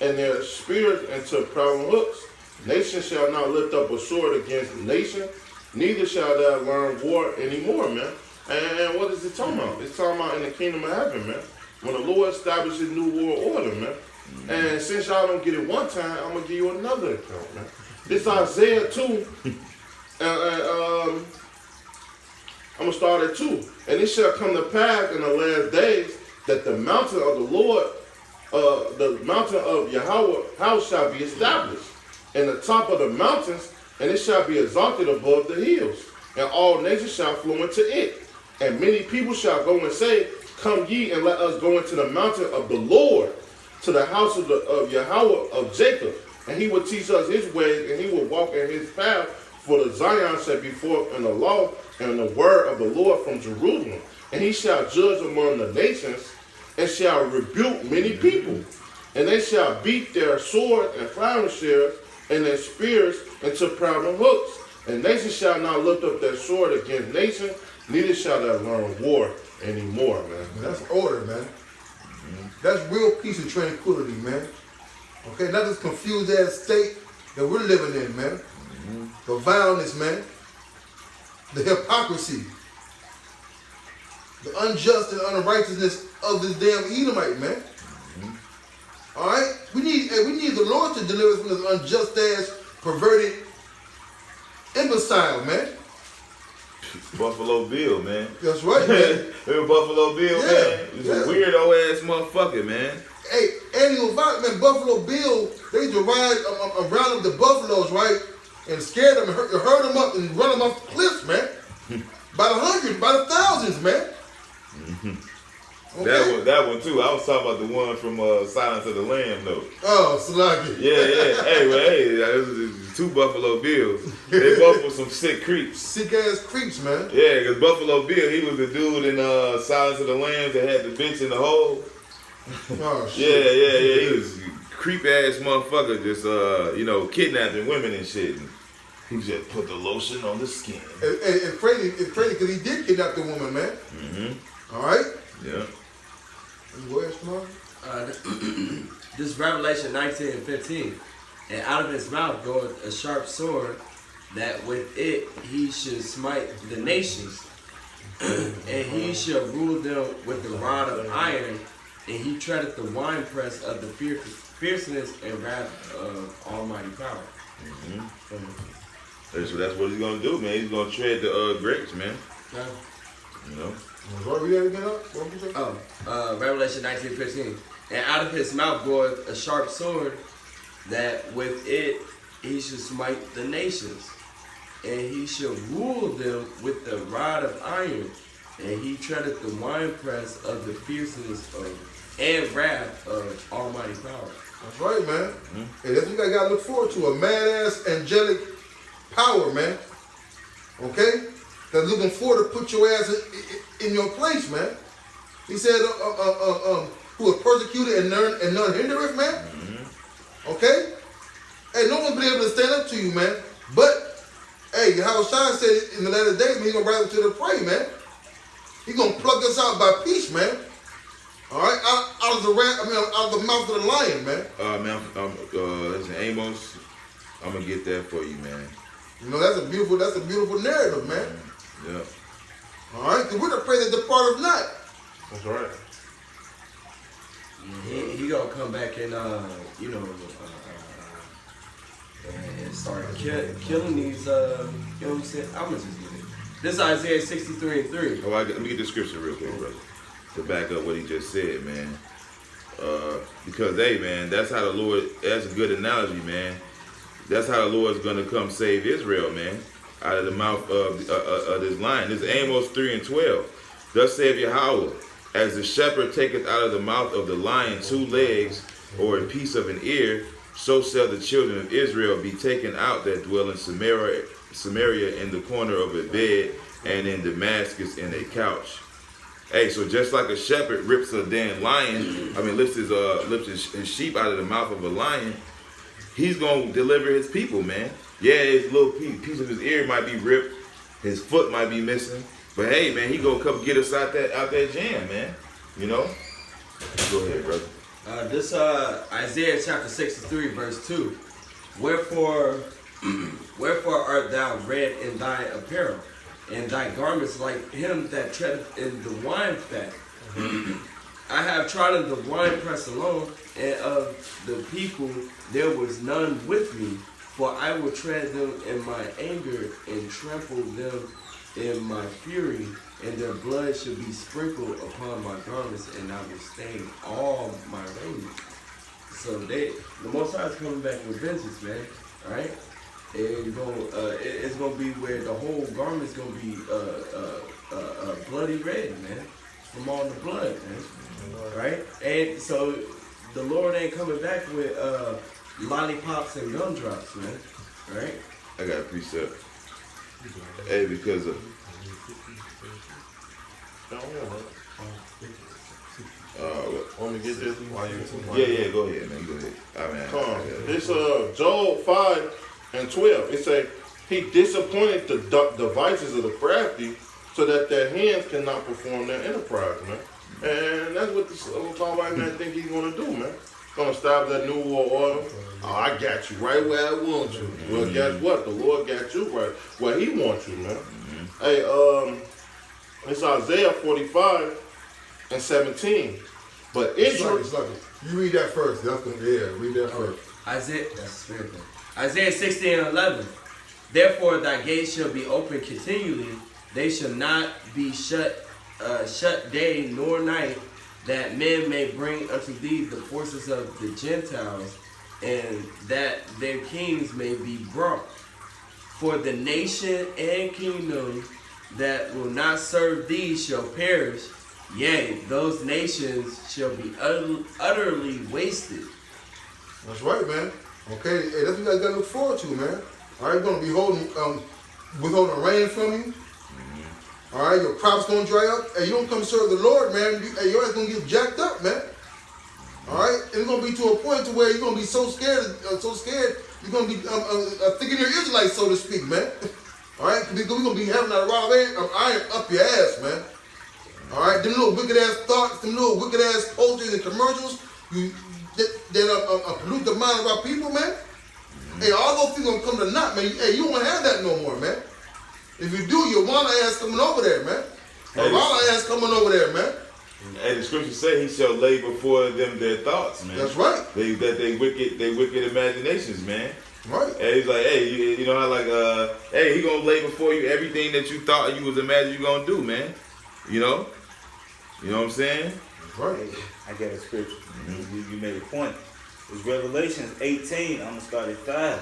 and their spears into plowing hooks. Nation shall not lift up a sword against nation, neither shall they learn war anymore, man. And what is it talking about? It's talking about in the kingdom of heaven, man. When the Lord establishes new world order, man. And since y'all don't get it one time, I'm gonna give you another account, man. This Isaiah 2. I'm gonna start at 2. And it shall come to pass in the last days that the mountain of the Lord, the mountain of Yahweh house shall be established, and the top of the mountains, and it shall be exalted above the hills, and all nations shall flow into it. And many people shall go and say, come ye and let us go into the mountain of the Lord, to the house of Yahweh of Jacob, and he will teach us his ways, and he will walk in his path. For the Zion shall be forth in the law and the word of the Lord from Jerusalem. And he shall judge among the nations, and shall rebuke many people. And they shall beat their sword and plowshares and their spears into plowing hooks. And nation shall not lift up their sword against nation, neither shall they learn war anymore, man. That's order, man. That's real peace and tranquility, man. Okay, not this confused ass state that we're living in, man. The violence, man. The hypocrisy. The unjust and unrighteousness of this damn Edomite, man. All right, we need the Lord to deliver us from this unjust ass, perverted imbecile, man. Buffalo Bill, man. That's right, man. Remember Buffalo Bill, Yeah, man? He was yeah. a weirdo ass motherfucker, man. Hey, annual violence, man. Buffalo Bill, they used to ride around the buffaloes, right, and scare them and hurt them up and run them off the cliffs, man. By the hundreds, by the thousands, man. Okay. That one too. I was talking about the one from Silence of the Lamb, though. Oh, Salaki. Yeah. Hey, well, hey, it was 2 Buffalo Bills. They both were some sick creeps. Sick ass creeps, man. Yeah, because Buffalo Bill, he was the dude in Silence of the Lambs that had the bitch in the hole. Oh, shit. Yeah. He was a creep ass motherfucker, just kidnapping women and shit. And he just put the lotion on the skin. It's crazy because he did kidnap the woman, man. Mm-hmm. All right. Yeah. Go ahead, Smart. This is Revelation 19 and 15. And out of his mouth goeth a sharp sword, that with it he should smite the nations, and he shall rule them with a rod of iron, and he treadeth the winepress of the fierceness and wrath of almighty power. That's what he's gonna do, man. He's gonna tread the grapes, man. Okay. You know. What we that again? What was that? Revelation 19:15. And out of his mouth goeth a sharp sword, that with it he shall smite the nations, and he shall rule them with the rod of iron, and he treadeth the winepress of the fierceness of and wrath of almighty power. That's right, man. And that's what you gotta look forward to, a mad ass angelic power, man. Okay? that's looking forward to put your ass in your place, man. He said, who was persecuted and none hindereth, man. Okay? Hey, no one's been able to stand up to you, man. But, hey, how Shine said in the latter days, he's going to rise up to the prey, man. He's going to pluck us out by peace, man. All right? Out of the mouth of the lion, man. Listen, Amos, I'm going to get that for you, man. You know, that's a beautiful narrative, man. Yeah. All right? Because we're the prey that departeth not. That's right. He gonna come back and and start killing these. You know what I'm saying? I'm gonna just get it. This is Isaiah 63:3. Oh, let me get the scripture real quick, brother, to back up what he just said, man. Because, hey, man, that's how the Lord. That's a good analogy, man. That's how the Lord's gonna come save Israel, man, out of the mouth of this lion. This is Amos 3:12. Thus saith Yahweh, as the shepherd taketh out of the mouth of the lion 2 legs, or a piece of an ear, so shall the children of Israel be taken out that dwell in Samaria in the corner of a bed, and in Damascus in a couch. Hey, so just like a shepherd rips a damn lion, lifts his sheep out of the mouth of a lion, he's gonna deliver his people, man. Yeah, his little piece of his ear might be ripped, his foot might be missing, but hey, man, he gonna come get us out that jam, man. You know? Go ahead, brother. This Isaiah chapter 63 verse 2. Wherefore art thou red in thy apparel, and thy garments like him that treadeth in the wine fat? I have trodden the winepress alone, and of the people there was none with me. For I will tread them in my anger, and trample them in my fury, and their blood shall be sprinkled upon my garments, and I will stain all my raiment. So the Most High is coming back with vengeance, man. All right, and it's gonna be where the whole garment's gonna be bloody red, man, from all the blood, man. Right, and so the Lord ain't coming back with lollipops and gumdrops, man. Right? I got a precept. Hey, because of Want me to get this? yeah, go ahead, man. Go ahead. It's Joel 5:12. It say he disappointed the devices of the crafty, so that their hands cannot perform their enterprise, man. And that's what this tall white man think he's gonna do, man. Gonna stop that new world order. Oh, I got you right where I want you. Well, guess what? The Lord got you right where He wants you, man. Hey, it's Isaiah 45:17. But Israel. You read that first. Read that first. Isaiah, that's the spirit thing. Isaiah 60:11. Therefore thy gates shall be open continually; they shall not be shut day nor night, that men may bring unto thee the forces of the Gentiles, and that their kings may be brought. For the nation and kingdom that will not serve thee shall perish, yea, those nations shall be utterly wasted. That's right, man. Okay, hey, that's what you guys gotta look forward to, man. All right, gonna be withholding rain from you. All right, your crops gonna dry up. Hey, you don't come serve the Lord, man. Your ass gonna get jacked up, man. All right, and it's gonna be to a point to where you're gonna be so scared, you're gonna be thinking you're Israelites, so to speak, man. All right, because we're gonna be having that rod of iron up your ass, man. All right, them little wicked ass thoughts, them little wicked ass posters and commercials, that pollute the mind of our people, man. Hey, all those things gonna come to naught, man. Hey, you don't wanna have that no more, man. If you do, your Wana ass coming over there, man. Your Rala ass coming over there, man. And the scripture say he shall lay before them their thoughts, man. That's right. They wicked imaginations, man. Right. And he's like, hey, you know how hey, he gonna lay before you everything that you thought you was imagining you gonna do, man. You know what I'm saying? Right. I got a scripture. You made a point. It's Revelation 18. I'm gonna start at 5.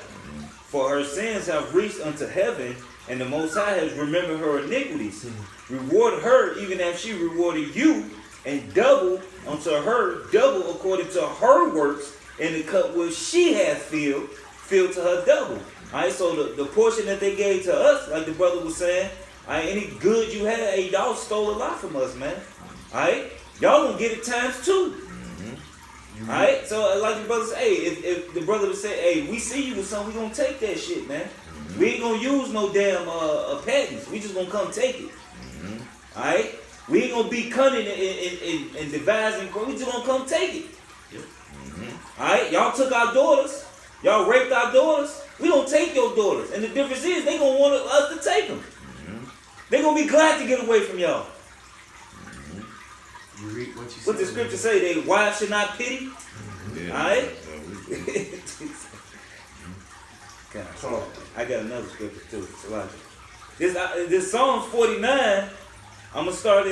For her sins have reached unto heaven, and the Most High has remembered her iniquities. Reward her even as she rewarded you, and double unto her, double according to her works, and the cup which she hath filled to her double. Alright, so the portion that they gave to us, like the brother was saying, Alright, any good you had, hey, y'all stole a lot from us, man. Alright? Y'all gonna get it times 2. Alright? So like the brother said, hey, if the brother would say, hey, we see you with something, we gonna take that shit, man. We ain't gonna use no damn patents. We just gonna come take it. Alright? We ain't gonna be cunning and devising. We just gonna come take it. Alright? Y'all took our daughters. Y'all raped our daughters. We gonna take your daughters. And the difference is they gonna want us to take them. They gonna be glad to get away from y'all. You read what you What the scripture say? They wives should not pity. Alright? God, I got another scripture too. This Psalms 49. I'm gonna start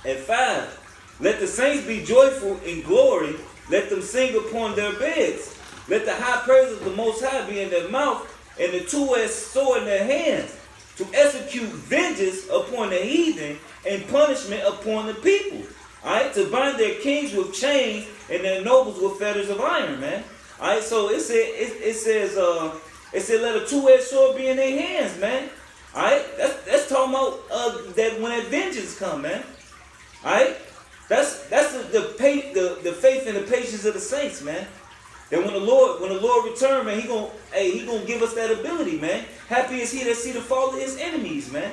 at 5. Let the saints be joyful in glory. Let them sing upon their beds. Let the high praise of the Most High be in their mouth, and the two-edged sword in their hands, to execute vengeance upon the heathen and punishment upon the people. Alright, to bind their kings with chains and their nobles with fetters of iron, man. Alright, so it says let a two-edged sword be in their hands, man. Alright, that's talking about that when that vengeance come, man. Alright, that's the faith and the patience of the saints, man. That when the Lord return, man, he gonna give us that ability, man. Happy is he that see the fall of his enemies, man.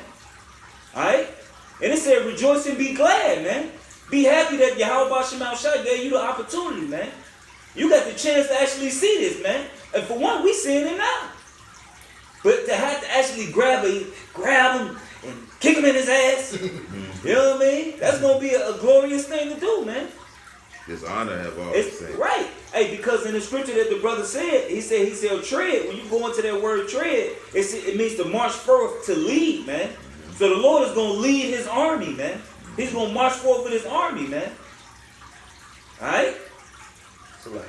Alright? And it said, rejoice and be glad, man. Be happy that Yahweh Shema Shai gave you the opportunity, man. You got the chance to actually see this, man. And for one, we seeing it now. But to have to actually grab him and kick him in his ass, you know what I mean? That's gonna be a glorious thing to do, man. His honor have all It's said. right. Hey, because in the scripture that the brother said, he said tread. When you go into that word tread, it means to march forth, to lead, man. So the Lord is gonna lead his army, man. He's gonna march forth with his army, man. Alright? So like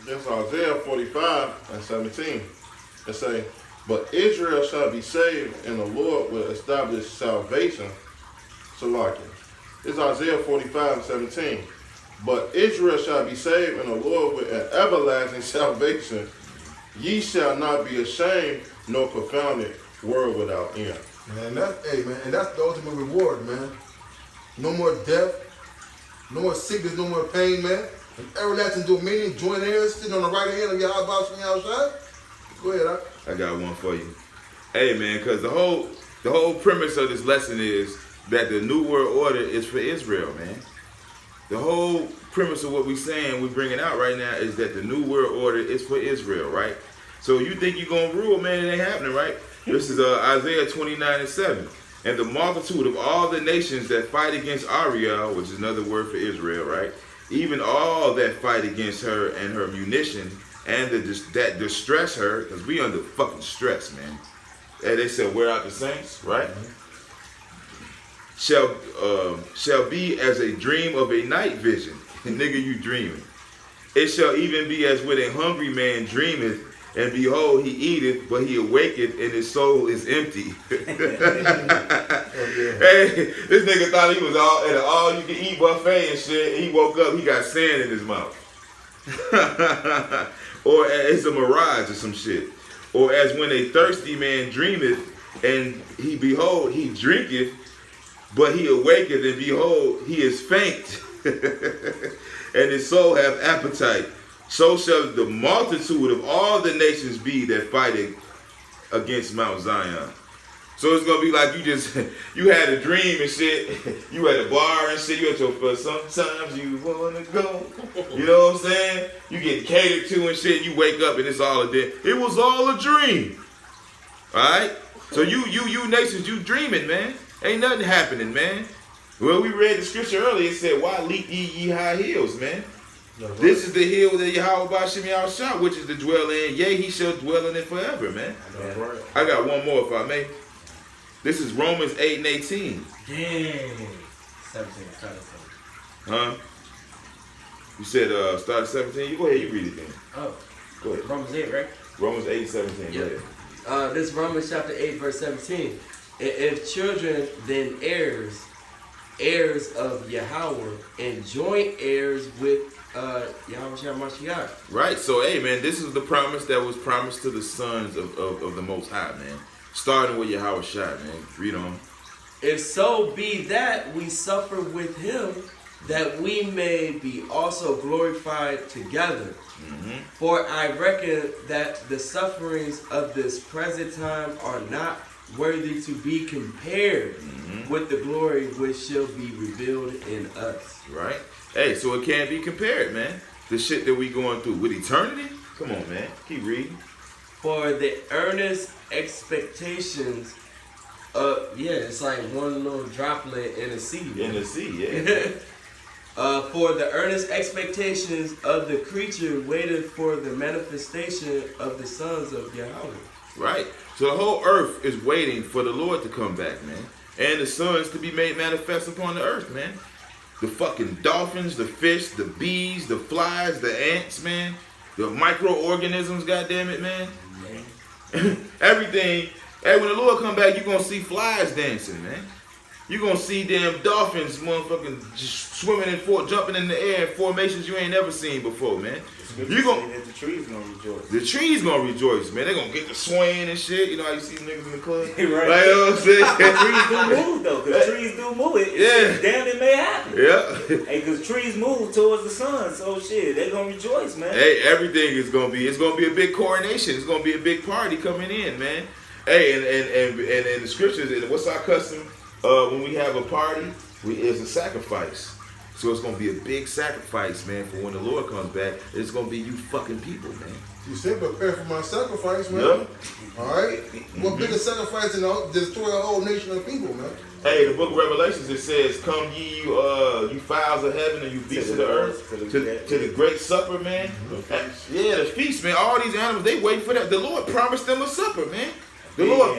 That's Isaiah 45 and 17. It say, but Israel shall be saved, and the Lord will establish salvation. So like it. It's Isaiah 45 and 17. But Israel shall be saved, and the Lord with an everlasting salvation. Ye shall not be ashamed, nor confounded, world without end. Man, and that's the ultimate reward, man. No more death, no more sickness, no more pain, man. An everlasting dominion, joint heirs, sitting on the right hand of Yahweh from the outside. Go ahead, I got one for you. Hey man, because the whole premise of this lesson is that the New World Order is for Israel, man. The whole premise of what we're saying, we're bringing out right now, is that the New World Order is for Israel, right? So you think you're going to rule, man, it ain't happening, right? This is Isaiah 29 and 7. And the multitude of all the nations that fight against Ariel, which is another word for Israel, right? Even all that fight against her and her munition and that distress her, because we under fucking stress, man. And they said, wear out the saints, right? Shall be as a dream of a night vision. Nigga, you dreaming. It shall even be as with a hungry man dreameth, and behold, he eateth, but he awaketh, and his soul is empty. Hey, this nigga thought he was all at an all-you-can-eat buffet and shit. He woke up, he got sand in his mouth. Or it's a mirage or some shit. Or as when a thirsty man dreameth, and he drinketh, but he awaketh, and behold, he is faint, and his soul have appetite. So shall the multitude of all the nations be that fighting against Mount Zion. So it's gonna be like you had a dream and shit. You at a bar and shit. You at your sometimes you wanna go. You know what I'm saying? You get catered to and shit. You wake up and it's all a day. It was all a dream. All right. So you nations, you dreaming, man. Ain't nothing happening, man. Well, we read the scripture earlier. It said, "Why leap ye high hills, man? right? This is the hill that Yahweh Bashim Yahushua, which is to dwell in. Yea, he shall dwell in it forever, man." That's right. I got one more, if I may. This is Romans 8 and 18. Dang. 17. Huh? You said start at 17. You go ahead. You read it then. Oh, Go ahead. Romans 8, right? Romans 8 17. Go Yeah. ahead. This is Romans chapter 8, verse 17. If children, then heirs, heirs of Yahweh and joint heirs with Yahweh Mashiach. Right. So, hey, man, this is the promise that was promised to the sons of the Most High, man. Starting with Yahweh Shai, man. Read on. If so be that we suffer with him, that we may be also glorified together. For I reckon that the sufferings of this present time are not worthy to be compared with the glory which shall be revealed in us. Right. Hey, so it can't be compared, man. The shit that we going through with eternity. Come on, man. Keep reading. For the earnest expectations it's like one little droplet in a sea. In the sea, yeah. For the earnest expectations of the creature waited for the manifestation of the sons of Yahweh. Right. So the whole earth is waiting for the Lord to come back, man. And the sons to be made manifest upon the earth, man. The fucking dolphins, the fish, the bees, the flies, the ants, man. The microorganisms, goddammit, man. Everything. Hey, when the Lord come back, you're gonna see flies dancing, man. You're gonna see damn dolphins motherfucking just swimming jumping in the air in formations you ain't never seen before, man. You gonna the trees gonna rejoice. The trees gonna rejoice, man. They gonna get the swaying and shit. You know how you see niggas in the club? Right. Like, you know what I'm saying? Trees do move though, cause trees do move. Damn, it may happen. Yeah. Hey, cause trees move towards the sun, so shit, they gonna rejoice, man. Hey, everything is gonna be. It's gonna be a big coronation. It's gonna be a big party coming in, man. Hey, and in the scriptures, and what's our custom? When we have a party, it's a sacrifice. So it's gonna be a big sacrifice, man, for when the Lord comes back. It's gonna be you fucking people, man. You said prepare for my sacrifice, man. Yep. Alright? What bigger sacrifice than destroy a whole nation of people, man? Hey, the book of Revelations, it says, come ye, you fowls of heaven and you beasts of the earth, to the great supper, man. Yeah, the feast, man. All these animals, they waiting for that. The Lord promised them a supper, man. The Lord,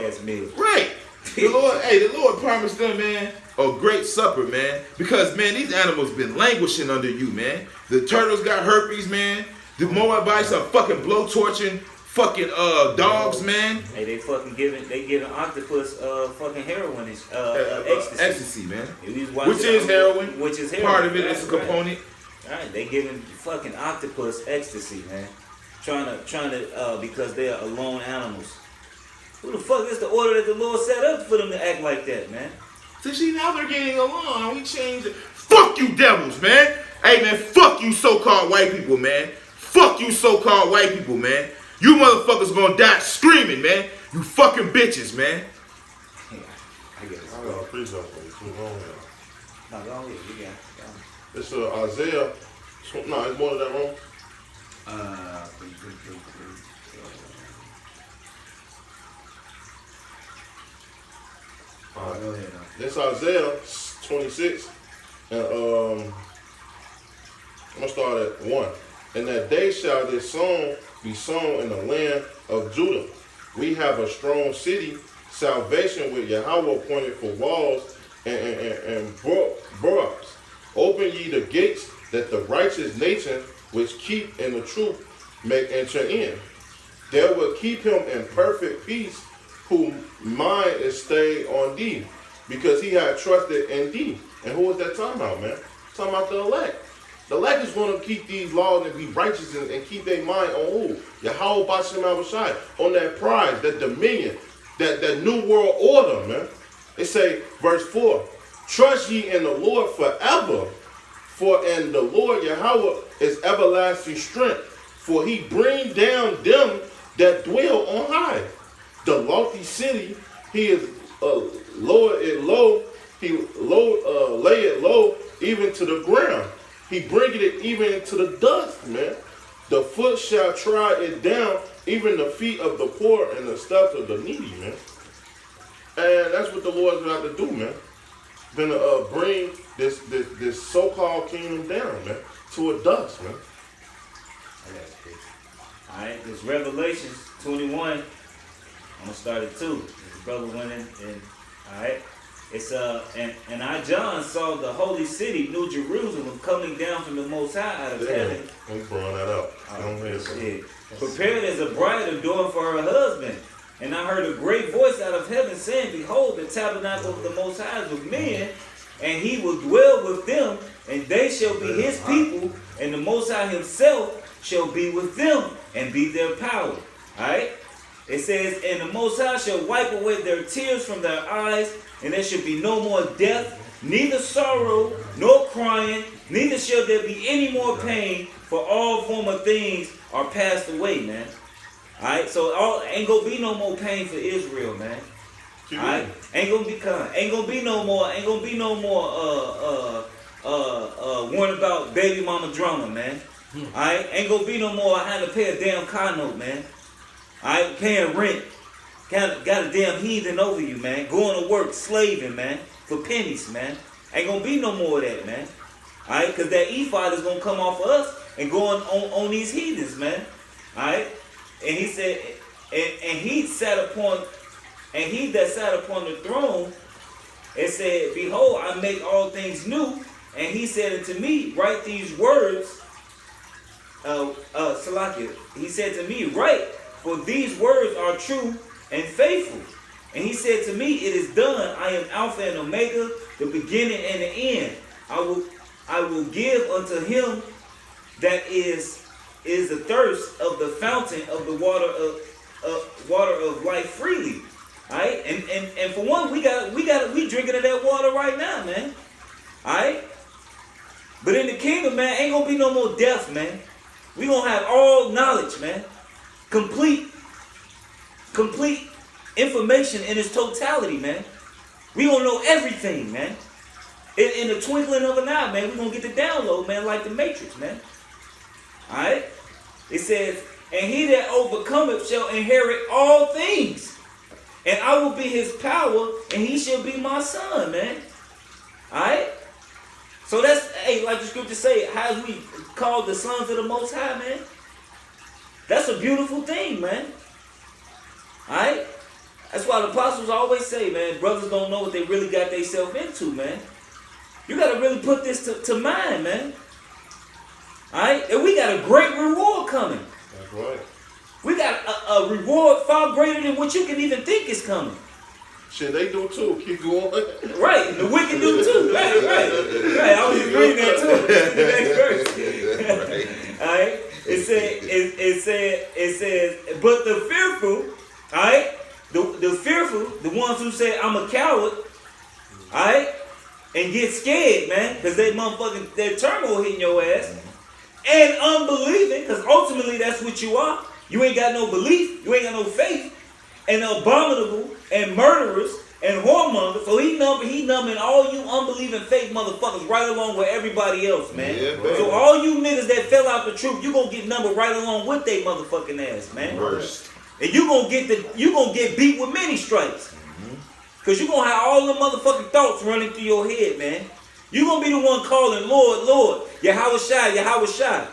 right. The Lord promised them, man, a great supper, man. Because, man, these animals been languishing under you, man. The turtles got herpes, man. The Moabites are fucking blowtorching fucking dogs, man. Hey, they giving octopus fucking heroin ecstasy. Ecstasy, man. Which is heroin. Which is heroin. Part of it is a component. Right, they giving fucking octopus ecstasy, man. Trying to because they are alone animals. Who the fuck is the order that the Lord set up for them to act like that, man? So see, now they're getting along. We changed it. Fuck you devils, man. Hey, man, fuck you so-called white people, man. Fuck you so-called white people, man. You motherfuckers gonna die screaming, man. You fucking bitches, man. I guess. I got a precept for you too. Go ahead. No, go ahead. You got it. It's Isaiah. No, it's more than that wrong. Go ahead. It's Isaiah 26, and I'm gonna start at 1. In that day shall this song be sung in the land of Judah. We have a strong city, salvation with Yahweh appointed for walls and boroughs. Open ye the gates, that the righteous nation which keep in the truth may enter in. There will keep him in perfect peace, whose mind is stayed on thee, because he had trusted in thee. And who is that talking about, man? Talking about the elect. The elect is going to keep these laws and be righteous and keep their mind on who? Yahweh Bashem Abishai, on that prize, that dominion, that new world order, man. It say, verse 4, trust ye in the Lord forever, for in the Lord Yahweh is everlasting strength, for he bring down them that dwell on high. The lofty city, he is lower it low, lay it low even to the ground. He bringeth it even into the dust, man. The foot shall try it down, even the feet of the poor and the steps of the needy, man. And that's what the Lord's going to have to do, man. Gonna bring this so-called kingdom down, man, to a dust, man. Alright, this Revelations 21. I'm gonna start at 2. The brother went in and alright. It's and I John saw the holy city, New Jerusalem, coming down from the Most High out of heaven. I'm throwing that up. Prepared as a bride adorned for her husband. And I heard a great voice out of heaven saying, behold, the tabernacle of the Most High is with men, and he will dwell with them, and they shall be his people, and the Most High himself shall be with them and be their power. Alright? It says, and the Most High shall wipe away their tears from their eyes, and there shall be no more death, neither sorrow, nor crying, neither shall there be any more pain, for all former things are passed away, man. Alright, so ain't gonna be no more pain for Israel, man. Alright, ain't gonna be no more worrying about baby mama drama, man. Alright, ain't gonna be no more having to pay a damn car note, man. Alright, paying rent. Got a damn heathen over you, man. Going to work, slaving, man, for pennies, man. Ain't gonna be no more of that, man. Alright, because that ephod is gonna come off of us and go on these heathens, man. Alright? And he said, and he that sat upon the throne, it said, behold, I make all things new. And he said unto me, write these words. Salakia, he said to me, write, for these words are true and faithful. And he said to me, it is done. I am Alpha and Omega, the beginning and the end. I will give unto him that is the thirst of the fountain of the water of life freely. Alright? And for one, we drinking of that water right now, man. Alright? But in the kingdom, man, ain't gonna be no more death, man. We gonna have all knowledge, man. Complete information in its totality, man. We gonna know everything, man. In the twinkling of an eye, man, we gonna get the download, man, like the Matrix, man. Alright? It says, and he that overcometh shall inherit all things. And I will be his power, and he shall be my son, man. Alright? So that's, hey, like the scripture say, how we called the sons of the Most High, man. That's a beautiful thing, man. Alright? That's why the apostles always say, man, brothers don't know what they really got themselves into, man. You got to really put this to mind, man. Alright? And we got a great reward coming. That's right. We got a reward far greater than what you can even think is coming. Shit, they do too. Keep going. Right. The wicked do too. Right. I was just reading that too. The next verse. Alright? It says, but the fearful, alright? The fearful, the ones who say, I'm a coward, alright? And get scared, man, because that turmoil hitting your ass. And unbelieving, because ultimately that's what you are. You ain't got no belief. You ain't got no faith. And abominable and murderers and whoremongers. So he numbing all you unbelieving faith motherfuckers right along with everybody else, man. Yeah, baby. So all you niggas that fell out the truth, you gonna get numbered right along with they motherfucking ass, man. Worst. And you gonna get beat with many stripes. Cause you gonna have all the motherfucking thoughts running through your head, man. You gonna be the one calling, Lord, Lord, Yahweh Shai.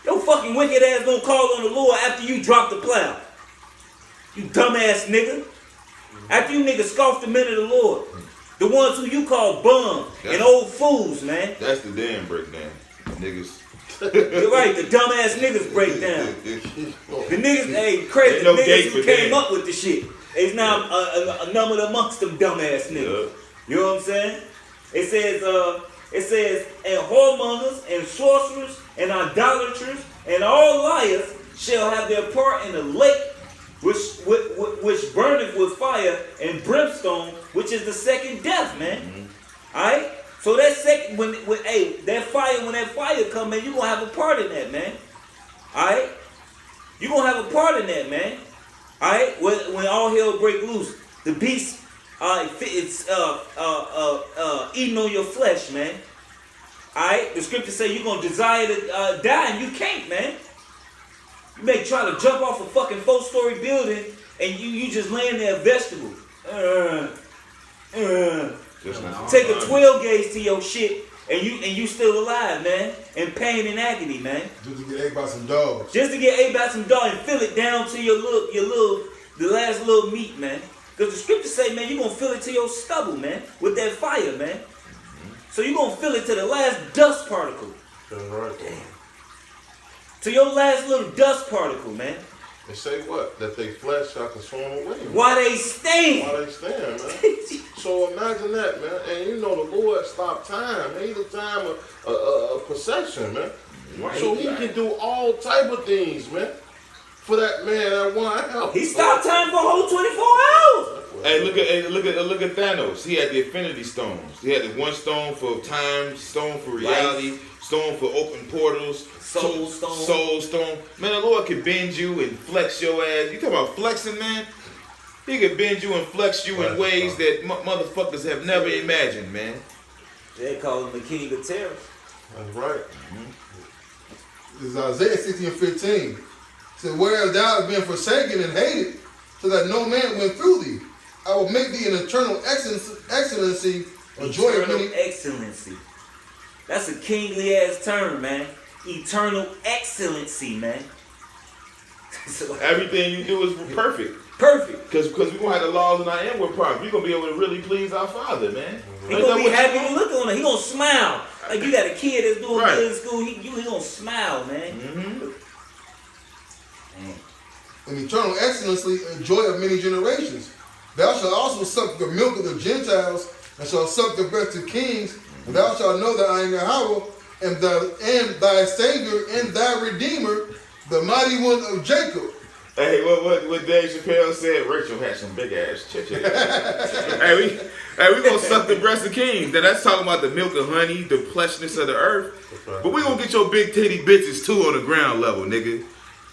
Your fucking wicked ass gonna call on the Lord after you drop the plow. You dumbass nigga. After you niggas scoff the men of the Lord. The ones who you call bum and old fools, man. That's the damn breakdown. Niggas. You're right, the dumbass niggas break down. The niggas, hey, crazy Ain't no niggas gate who for came them. up with the shit. It's now a number amongst them dumbass niggas. You know what I'm saying? It says, and whoremongers and sorcerers and idolaters and all liars shall have their part in the lake which burneth with fire and brimstone, which is the second death, man. Alright? So that second, when that fire come, man, you're gonna have a part in that, man. Alright? You're gonna have a part in that, man. Alright? When all hell break loose, the beast it's eating on your flesh, man. Alright? The scripture say you're gonna desire to die and you can't, man. You may try to jump off a fucking 4-story building and you just laying there a vegetable. Take a 12 gauge to your shit and you still alive, man. In pain and agony, man. Just to get ate by some dogs. Just to get ate by some dog and feel it down to the last little meat, man. Because the scriptures say, man, you're going to feel it to your stubble, man. With that fire, man. So you're going to feel it to the last dust particle. That's right. To your last little dust particle, man. and say what? That they flesh shall consume away. Why they stand? Why they stand, man? So imagine that, man. And you know the Lord stopped time. He's the time of perception, man. Right. So he can do all type of things, man. For that man that want help. He stopped time for a whole 24 hours. Hey, look at Thanos. He had the Infinity Stones. He had the one stone for time, stone for reality, stone for open portals, Soul stone. Soul stone. Man, the Lord can bend you and flex your ass. You talking about flexing, man? He can bend you and flex you in ways that motherfuckers have never imagined, man. They call him the king of terror. That's right. This is Isaiah 60 and 15. It said, whereas thou hast been forsaken and hated, so that no man went through thee, I will make thee an eternal excellency, a joy of Eternal many. excellency. That's a kingly ass term, man. Eternal excellency, man. So, Everything you do is perfect. perfect. Because we're going to have the laws in our inward part. We're going to be able to really please our Father, man. He gonna be happy to look on it. He gonna smile. Like you got a kid that's doing Right. good in school. He gonna smile, man. Mm-hmm. An eternal excellency, a joy of many generations. Thou shalt also suck the milk of the Gentiles, and shalt suck the breast of kings, and thou shalt know that I am Yahweh, and thy Savior and thy Redeemer, the mighty one of Jacob. Hey, what Dave Chappelle said, Rachel had some big ass chiches. hey, we gonna suck the breast of kings. Now that's talking about the milk of honey, the fleshness of the earth. But we gonna get your big titty bitches too on the ground level, nigga.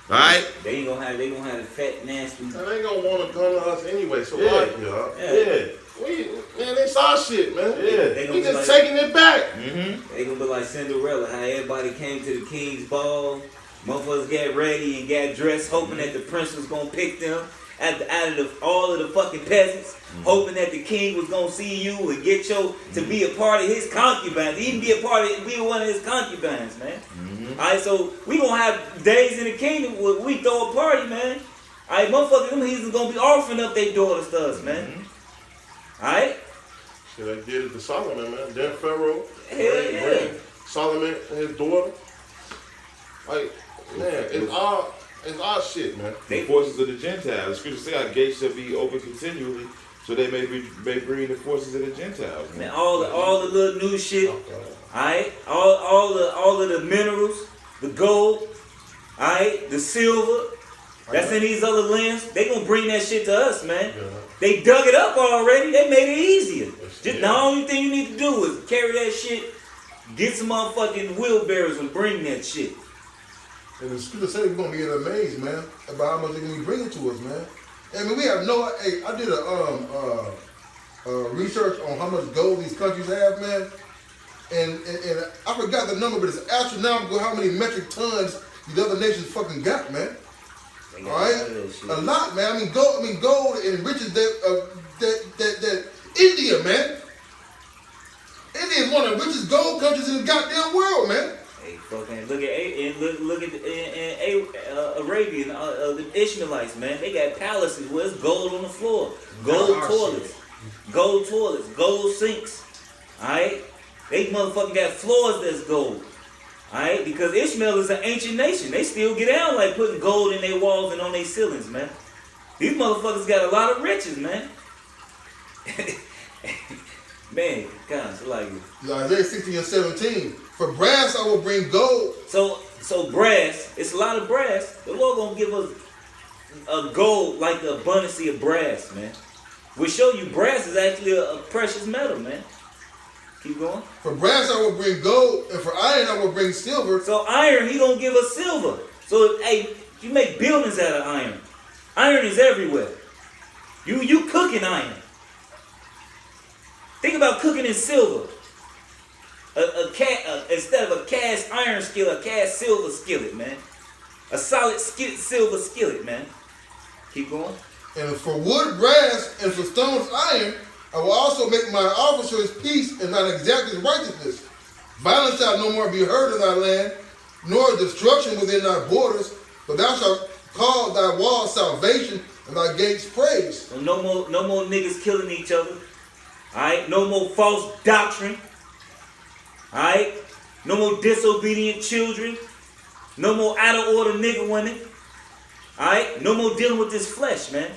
Alright? They gonna have the fat nasty. And they gonna want to come to us anyway, so Yeah. like, y'all. Yeah. Man, it's our shit, man. Yeah. They gonna We be just like, taking it back. Mm-hmm. they gonna be like Cinderella, how everybody came to the king's ball. Motherfuckers got ready and got dressed, hoping that the prince was gonna pick them out of all of the fucking peasants, hoping that the king was gonna see you and get you to be a part of his concubines, even be one of his concubines, man. Alright, so we gonna have days in the kingdom where we throw a party, man. Alright, motherfuckers, them heathens gonna be offering up their daughters to us, man. Alright? Shit, they did it to Solomon, man. Then Pharaoh, Hell yeah. bring Solomon and his daughter. Like, man, it's our shit, man. The forces of the Gentiles. The scripture say our gates shall be open continually, so they may bring the forces of the Gentiles. Man, all the little new shit. Alright? All of the minerals, the gold, alright, the silver, that's in these other lands. They gonna bring that shit to us, man. Yeah. They dug it up already. They made it easier. The only thing you need to do is carry that shit, get some motherfucking wheelbarrows and bring that shit. And the scripture say we're gonna be amazed, man, about how much they're gonna be bringing to us, man. I mean, we have no. Hey, I did a research on how much gold these countries have, man, and I forgot the number, but it's astronomical how many metric tons these other nations fucking got, man. They All got right, all of that shit. a lot, man. I mean, gold enriches that India, man. India is one of the richest gold countries in the goddamn world, man. Hey, fucking look at Arabia, the Ishmaelites, man. They got palaces where it's gold on the floor, gold toilets, gold sinks. All right, they motherfucking got floors that's gold. All right, because Ishmael is an ancient nation. They still get down like putting gold in their walls and on their ceilings, man. These motherfuckers got a lot of riches, man. Man, God, it's like Isaiah 16 and 17. For brass I will bring gold. so brass. It's a lot of brass. The Lord gonna give us a gold like the abundance of brass, man. We show you brass is actually a precious metal, man. Keep going. For brass I will bring gold, and for iron I will bring silver. So iron, he gonna give us silver. So hey, you make buildings out of iron. Iron is everywhere. You cooking iron. Think about cooking in silver. Instead of a cast iron skillet, a cast silver skillet, man. A solid silver skillet, man. Keep going. And for wood, brass, and for stones, iron, I will also make my officers peace and not exact his righteousness. Violence shall no more be heard in thy land, nor destruction within thy borders, but thou shalt call thy walls salvation and thy gates praise. So no more niggas killing each other. Alright? No more false doctrine. Alright? No more disobedient children. No more out of order nigga women. Alright? No more dealing with this flesh, man.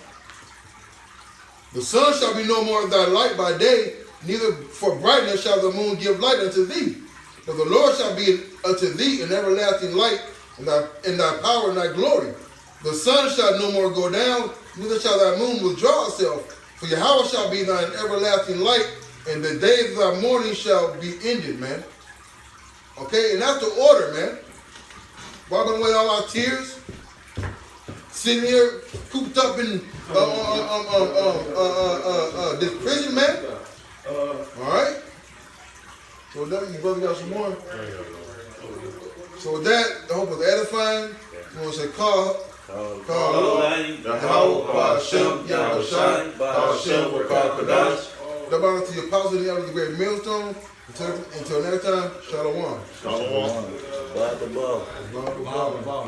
The sun shall be no more thy light by day, neither for brightness shall the moon give light unto thee. But the Lord shall be unto thee an everlasting light, and thy power and thy glory. The sun shall no more go down, neither shall thy moon withdraw itself. For Yahweh shall be thine everlasting light, and the days of thy mourning shall be ended, man. Okay, and that's the order, man. Wiping away all our tears, sitting here cooped up in this prison, man. All right. So with that, your brother got some more. So with that, I hope it's edifying. You want to say call. Yahweh, Ba'ashem, Yahushai, Ba'ashem, Rakakadash. The Bible to the apostles and the elders of the great millstone. Until next time, Shalom. Shalom. Blah, blah, blah. Blah, blah, blah.